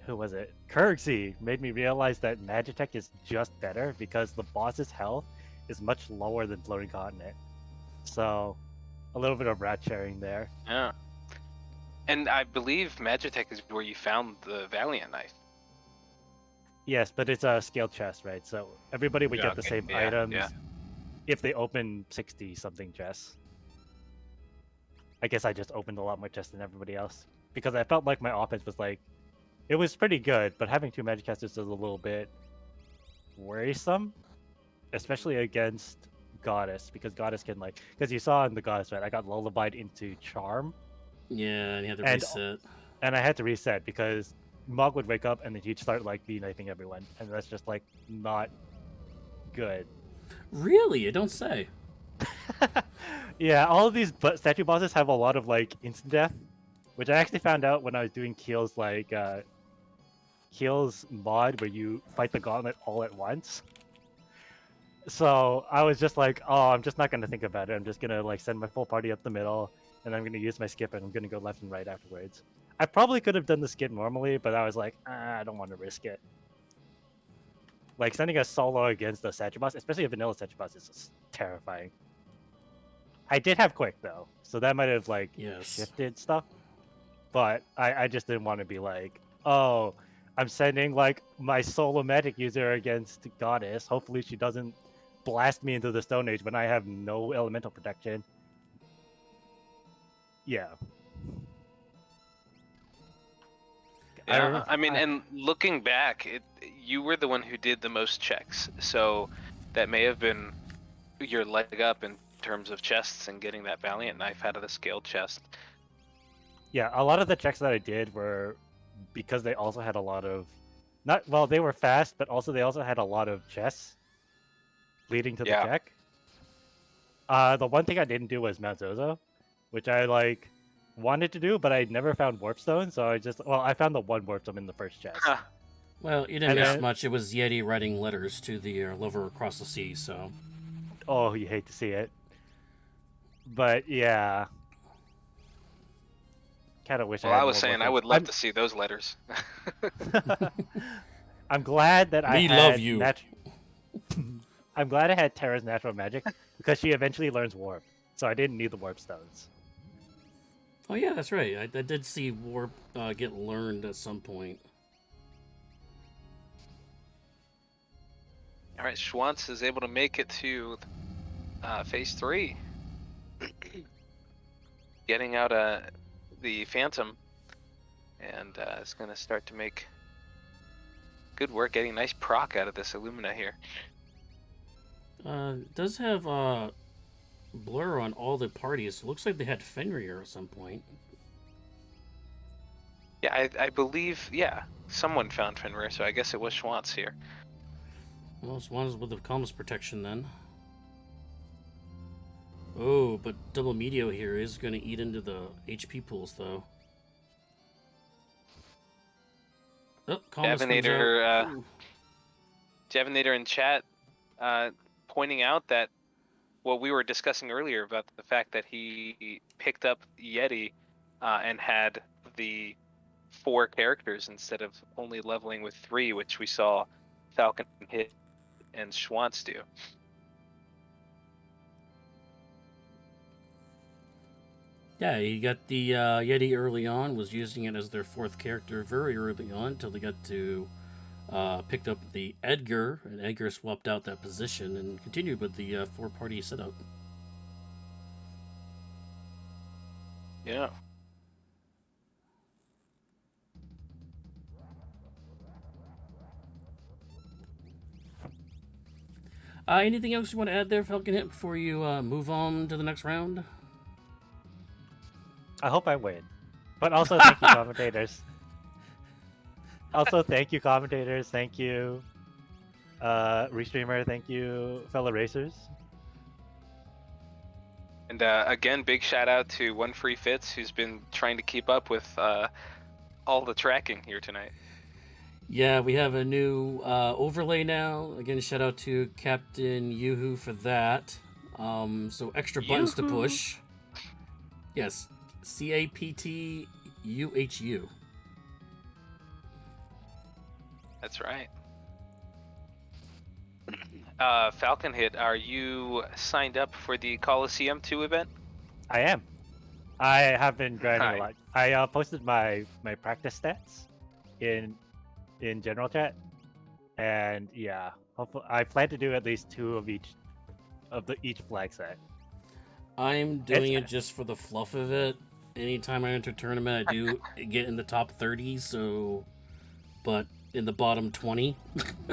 who was it? Kirksey made me realize that Magitech is just better because the boss's health is much lower than Floating Continent. So, a little bit of rat sharing there. Yeah. And I believe Magitech is where you found the Valiant knife. Yes, but it's a scaled chest, right? So everybody would get the same items. Yeah. if they open 60 something chests. I guess I just opened a lot more chests than everybody else because I felt like my offense was like, it was pretty good, but having 2 magic casters is a little bit worrisome, especially against Goddess, because Goddess can like, because you saw in the Goddess, right? I got lullabied into Charm. Yeah, and you had to And- reset. And I had to reset because Mog would wake up and then he'd start like knifing everyone, and that's just like not good. Really? You don't say. Yeah, all of these statue bosses have a lot of like instant death, which I actually found out when I was doing Keel's like Keel's mod where you fight the gauntlet all at once. So I was just like, oh, I'm just not gonna think about it. I'm just gonna like send my full party up the middle, and I'm gonna use my skip, and I'm gonna go left and right afterwards. I probably could have done the skip normally, but I was like, I don't want to risk it. Like sending a solo against a statue boss, especially a vanilla statue boss, is just terrifying. I did have quick though, so that might have like Yes. shifted stuff. But I just didn't want to be like, oh, I'm sending like my solo magic user against Goddess. Hopefully she doesn't blast me into the Stone Age when I have no elemental protection. Yeah. Yeah, I mean, and looking back, you were the one who did the most checks, so that may have been your leg up in terms of chests and getting that Valiant knife out of the scaled chest. Yeah, a lot of the checks that I did were because they also had a lot of they were fast, but also they also had a lot of chests leading to the check. The one thing I didn't do was Mount Zozo, which I like wanted to do, but I never found warp stone, so I found the one warp stone in the first chest. Well, you didn't miss much. It was Yeti writing letters to the lover across the sea, so. Oh, you hate to see it. But yeah. Kind of wish I was saying I would love to see those letters. I'm glad that We love you. I'm glad I had Terra's natural magic because she eventually learns warp, so I didn't need the warp stones. Oh yeah, that's right. I did see warp get learned at some point. All right, Schwantz is able to make it to phase 3, getting out the Phantom, and it's going to start to make good work getting nice proc out of this Illumina here. Does have blur on all the parties. It looks like they had Fenrir at some point. Yeah, I believe, yeah, someone found Fenrir, so I guess it was Schwantz here. Well, Swan's with the calmness protection then. Oh, but double Meteo here is going to eat into the HP pools, though. Oh, Javinator in chat pointing out that what we were discussing earlier about the fact that he picked up Yeti and had the 4 characters instead of only leveling with 3, which we saw FalconHit and Schwantz do. Yeah, he got the Yeti early on, was using it as their 4th character very early on until they got to picked up the Edgar, and Edgar swapped out that position and continued with the 4-party setup. Yeah. Anything else you want to add there, FalconHit, before you move on to the next round? I hope I win. But also thank you, commentators. Thank you, Restreamer, thank you, fellow racers. And again, big shout out to One Free Fits, who's been trying to keep up with all the tracking here tonight. Yeah, we have a new overlay now. Again, shout out to Captain Yoo-hoo for that. So extra buttons to push. Yes, CAPTUHU. That's right. FalconHit, are you signed up for the Coliseum 2 event? I am. I have been grinding a lot. I posted my practice stats in general chat, and yeah, hopefully I plan to do at least 2 of each of each flag set. I'm doing it just for the fluff of it. Anytime I enter a tournament, I do get in the top 30, so. But in the bottom 20.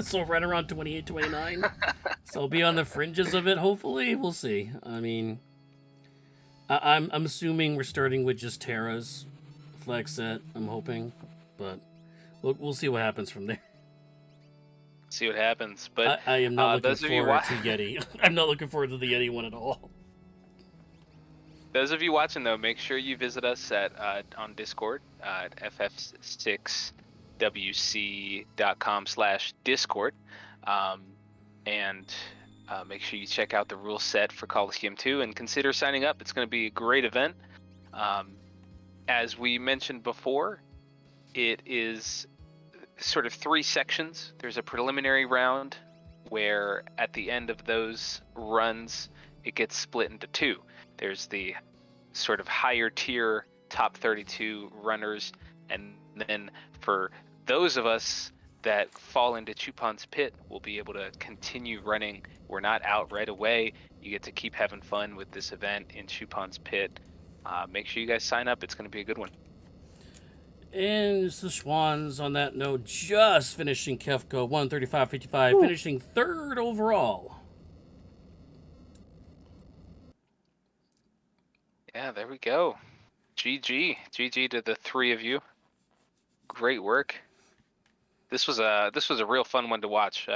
So right around 28, 29. So I'll be on the fringes of it, hopefully. We'll see. I mean, I'm assuming we're starting with just Terra's flag set, I'm hoping. But we'll see what happens from there. See what happens. But I am not looking those of you forward to Yeti. I'm not looking forward to the Yeti one at all. Those of you watching, though, make sure you visit us at on Discord at ff6wc.com/discord, and make sure you check out the rule set for Coliseum 2 and consider signing up. It's going to be a great event. As we mentioned before, it is sort of 3 sections. There's a preliminary round where at the end of those runs, it gets split into 2. There's the sort of higher tier top 32 runners, and then for those of us that fall into Chupon's pit, we'll be able to continue running. We're not out right away. You get to keep having fun with this event in Chupon's pit. Make sure you guys sign up. It's going to be a good one. And it's the Swans on that note, just finishing Kefka 135.55, finishing 3rd overall. Yeah, there we go. GG to the 3 of you. Great work. This was a real fun one to watch.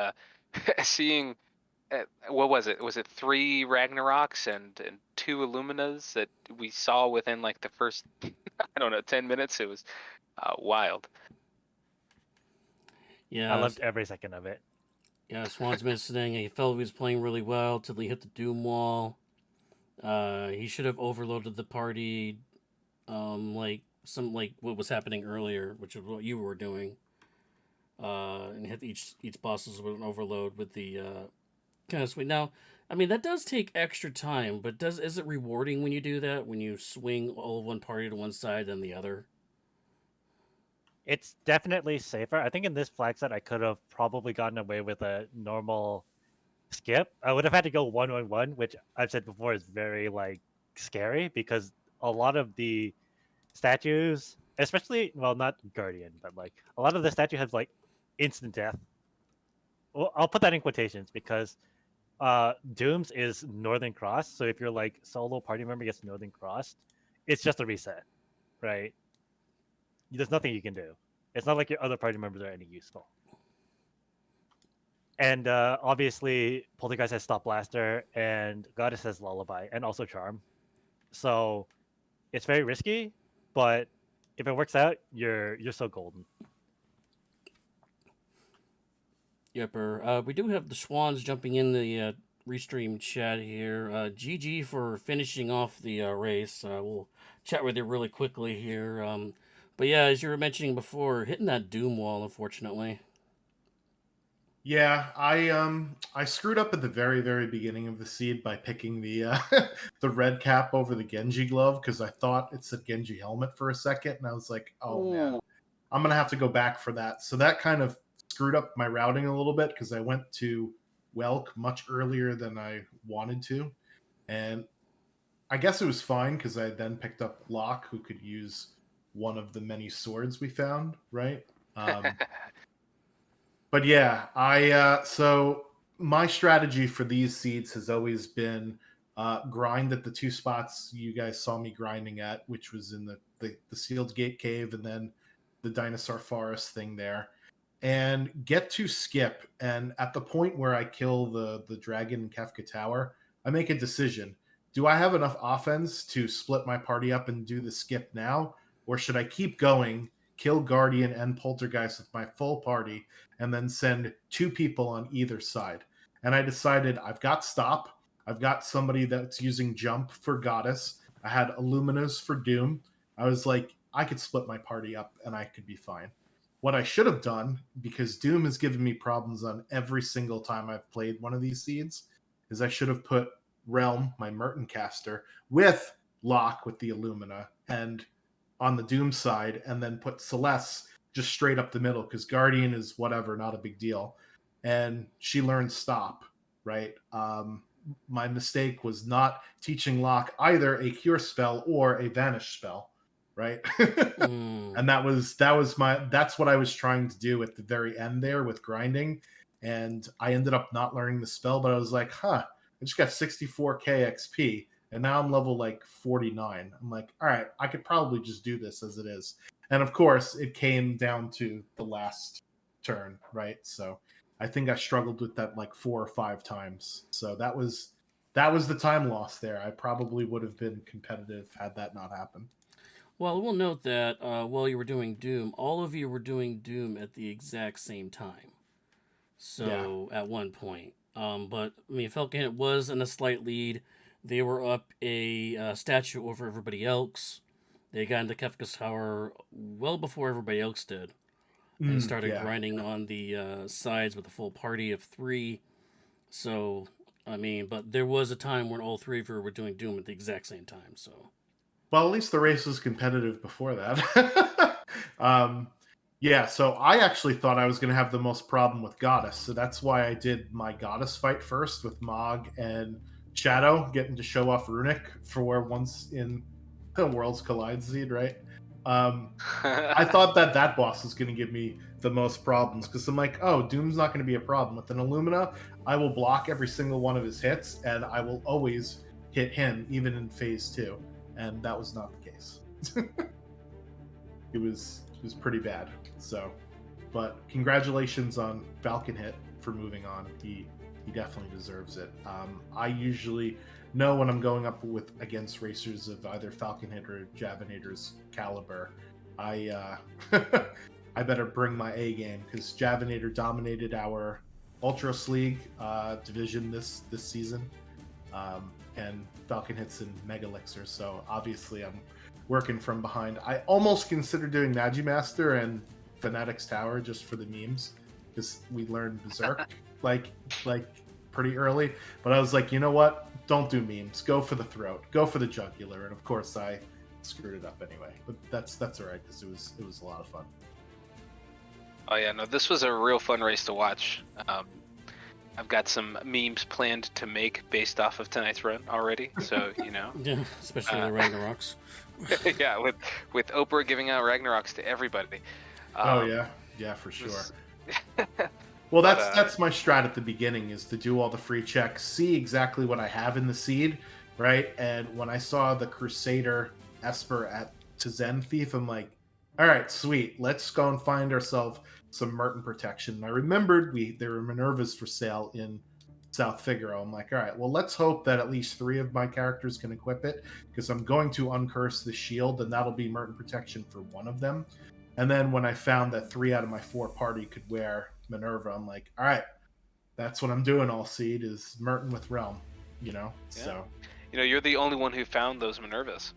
Seeing, what was it? Was it 3 Ragnaroks and 2 Illuminas that we saw within like the first, 10 minutes? It was wild. Yeah, I loved every second of it. Yeah, Swan's been saying he felt he was playing really well till he hit the Doom wall. He should have overloaded the party, like what was happening earlier, which is what you were doing. And hit each bosses with an overload with the kind of swing. Now, I mean that does take extra time, but is it rewarding when you do that? When you swing all of one party to one side then the other? It's definitely safer. I think in this flag set, I could have probably gotten away with a normal skip. I would have had to go 1-1-1, which I've said before is very like scary because a lot of the statues, especially not Guardian, but like a lot of the statue has like instant death. Well, I'll put that in quotations because Doom's is Northern Cross. So if you're like solo party member gets Northern Crossed, it's just a reset, right? There's nothing you can do. It's not like your other party members are any useful. And obviously, Poltergeist has Stop Blaster, and Goddess has Lullaby, and also Charm. So it's very risky, but if it works out, you're so golden. Yepper. We do have the Swans jumping in the restream chat here. GG for finishing off the race. We'll chat with you really quickly here. But yeah, as you were mentioning before, hitting that Doom wall, unfortunately. Yeah, I screwed up at the very, very beginning of the seed by picking the the red cap over the Genji glove because I thought it said Genji helmet for a second, and I was like, oh man, I'm gonna have to go back for that. So that kind of screwed up my routing a little bit because I went to Welk much earlier than I wanted to, and I guess it was fine because I then picked up Locke, who could use one of the many swords we found, right? But yeah, so my strategy for these seeds has always been grind at the 2 spots you guys saw me grinding at, which was in the sealed gate cave and then the dinosaur forest thing there, and get to skip. And at the point where I kill the dragon in Kefka Tower, I make a decision. Do I have enough offense to split my party up and do the skip now? Or should I keep going, kill Guardian and Poltergeist with my full party, and then send 2 people on either side? And I decided I've got Stop. I've got somebody that's using Jump for Goddess. I had Illuminas for Doom. I was like, I could split my party up and I could be fine. What I should have done, because Doom has given me problems on every single time I've played one of these seeds, is I should have put Realm, my Merton caster, with Locke with the Illumina, and on the Doom side, and then put Celeste just straight up the middle, because Guardian is whatever, not a big deal. And she learned Stop, right? my mistake was not teaching Locke either a cure spell or a vanish spell, right? And that's what I was trying to do at the very end there with grinding, and I ended up not learning the spell, but I was like, I just got 64k XP, and now I'm level like 49. I'm like, all right, I could probably just do this as it is. And of course, it came down to the last turn, right? So I think I struggled with that like 4 or 5 times. So that was the time loss there. I probably would have been competitive had that not happened. Well, we'll note that while you were doing Doom, all of you were doing Doom at the exact same time. So at one point, but I mean, FalconHit was in a slight lead. They were up a statue over everybody else. They got into Kefka's Tower well before everybody else did, and started grinding on the sides with a full party of 3. So I mean, but there was a time when all 3 of you were doing Doom at the exact same time. So. Well, at least the race was competitive before that. Yeah, so I actually thought I was going to have the most problem with Goddess. So that's why I did my Goddess fight first with Mog and Shadow getting to show off Runic for once in the Worlds Collide seed, right? I thought that boss was going to give me the most problems because I'm like, oh, Doom's not going to be a problem. With an Illumina, I will block every single one of his hits, and I will always hit him, even in phase 2. And that was not the case. It was pretty bad. So, but congratulations on FalconHit for moving on. He definitely deserves it. I usually know when I'm going up against racers of either FalconHit or Javinator's caliber, I I better bring my A game because Javinator dominated our Ultras League division this season. And FalconHit's in Mega Elixir, so obviously I'm working from behind. I almost considered doing Magimaster and Fanatic's Tower just for the memes, because we learned Berserk like pretty early. But I was like, you know what? Don't do memes. Go for the throat. Go for the jugular. And of course, I screwed it up anyway. But that's all right because it was a lot of fun. Oh yeah, no, this was a real fun race to watch. I've got some memes planned to make based off of tonight's run already, so you know. Yeah, especially the Ragnaroks. Yeah, with Oprah giving out Ragnaroks to everybody. Oh yeah, for sure. Well, that's my strat at the beginning, is to do all the free checks, see exactly what I have in the seed, right? And when I saw the Crusader Esper at Zen Thief, I'm like, all right, sweet, let's go and find ourselves some Merton protection. And I remembered there were Minervas for sale in South Figaro. I'm like, all right, well, let's hope that at least 3 of my characters can equip it, because I'm going to uncurse the shield, and that'll be Merton protection for one of them. And then when I found that 3 out of my 4 party could wear Minerva, I'm like, all right, that's what I'm doing all seed, is Merton with Realm, you know? Yeah. So, you know, you're the only one who found those Minervas.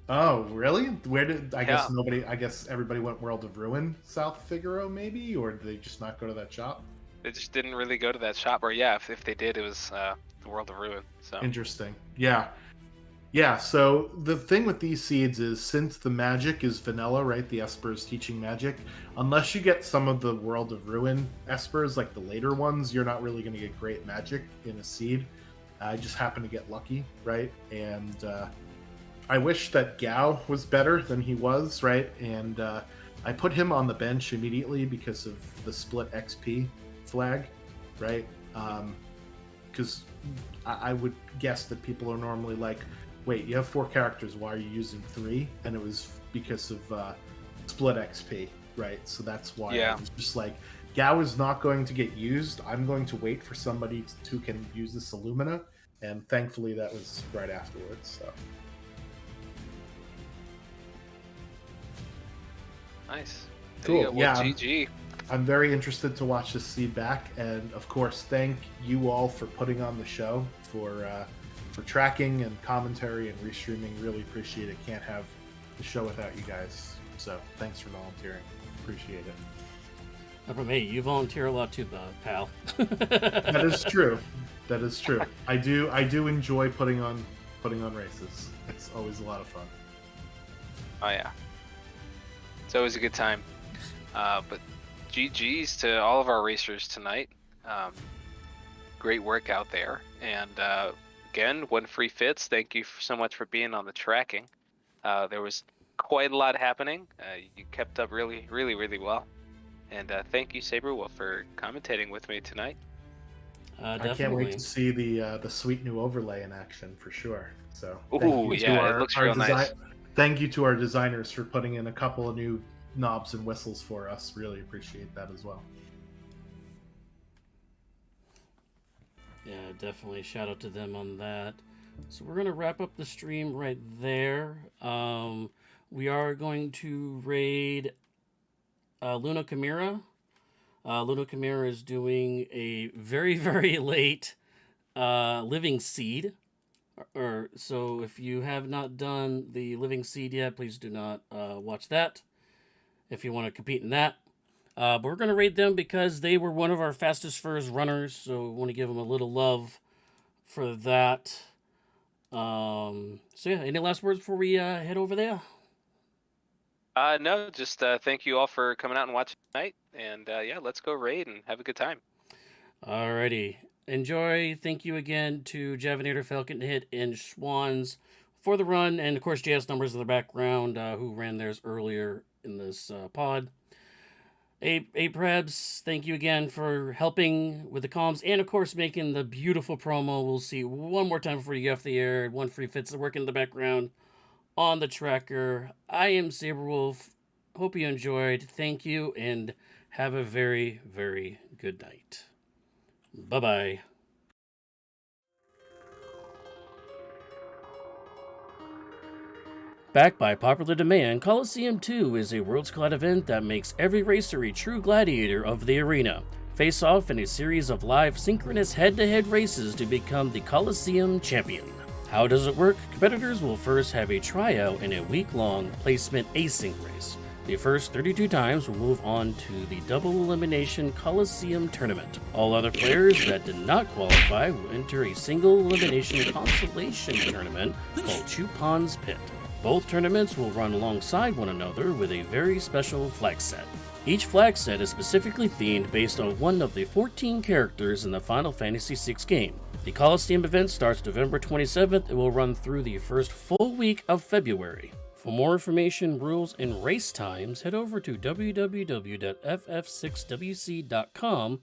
Oh, really? Where did I guess everybody went World of Ruin South Figaro maybe, or did they just not go to that shop? They just didn't really go to that shop, or yeah, if they did, it was the World of Ruin. So interesting. Yeah, so the thing with these seeds is, since the magic is vanilla, right? The Esper is teaching magic. Unless you get some of the World of Ruin Espers, like the later ones, you're not really going to get great magic in a seed. I just happen to get lucky, right? And I wish that Gao was better than he was, right? And I put him on the bench immediately because of the split XP flag, right? Because I would guess that people are normally like, wait, you have 4 characters, why are you using 3? And it was because of split XP, right? So that's why I was just like, Gao is not going to get used. I'm going to wait for somebody who can use this Illumina. And thankfully that was right afterwards, so. Nice. Cool. Well, yeah. GG. I'm very interested to watch this seed back, and of course, thank you all for putting on the show, for tracking and commentary and restreaming. Really appreciate it. Can't have the show without you guys. So thanks for volunteering. Appreciate it. Not from me. You volunteer a lot too, pal. That is true. That is true. I do enjoy putting on races. It's always a lot of fun. Oh yeah. It's always a good time. But GG's to all of our racers tonight. great work out there. And again, One Free Fits, thank you so much for being on the tracking. There was quite a lot happening. You kept up really, really, really well. And thank you, Saberwolf, for commentating with me tonight. I can't wait to see the sweet new overlay in action for sure. So ooh, yeah, it looks real nice. Thank you to our designers for putting in a couple of new knobs and whistles for us. Really appreciate that as well. Yeah, definitely. Shout out to them on that. So we're going to wrap up the stream right there. We are going to raid Luna Chimera. Luna Chimera is doing a very, very late Living Seed. So if you have not done the Living Seed yet, please do not watch that if you want to compete in that. But we're going to rate them because they were one of our fastest first runners, so we want to give them a little love for that. So yeah, any last words before we head over there? No, just thank you all for coming out and watching tonight. And yeah, let's go raid and have a good time. Alrighty. Enjoy. Thank you again to Javinator, FalconHit, and Schwans for the run. And of course, JS Numbers in the background, who ran theirs earlier in this pod. Prebs, thank you again for helping with the comms and, of course, making the beautiful promo. We'll see one more time before you get off the air. One Free Fits working in the background on the tracker. I am Saberwolf. Hope you enjoyed. Thank you, and have a very, very good night. Bye-bye. Backed by popular demand, Coliseum 2 is a Worlds Collide event that makes every racer a true gladiator of the arena. Face off in a series of live synchronous head-to-head races to become the Coliseum champion. How does it work? Competitors will first have a tryout in a week-long placement async race. The first 32 times will move on to the double elimination Coliseum tournament. All other players that did not qualify will enter a single elimination consolation tournament called Chupon's Pit. Both tournaments will run alongside one another with a very special flag set. Each flag set is specifically themed based on one of the 14 characters in the Final Fantasy VI game. The Coliseum event starts November 27th and will run through the first full week of February. For more information, rules, and race times, head over to www.ff6wc.com/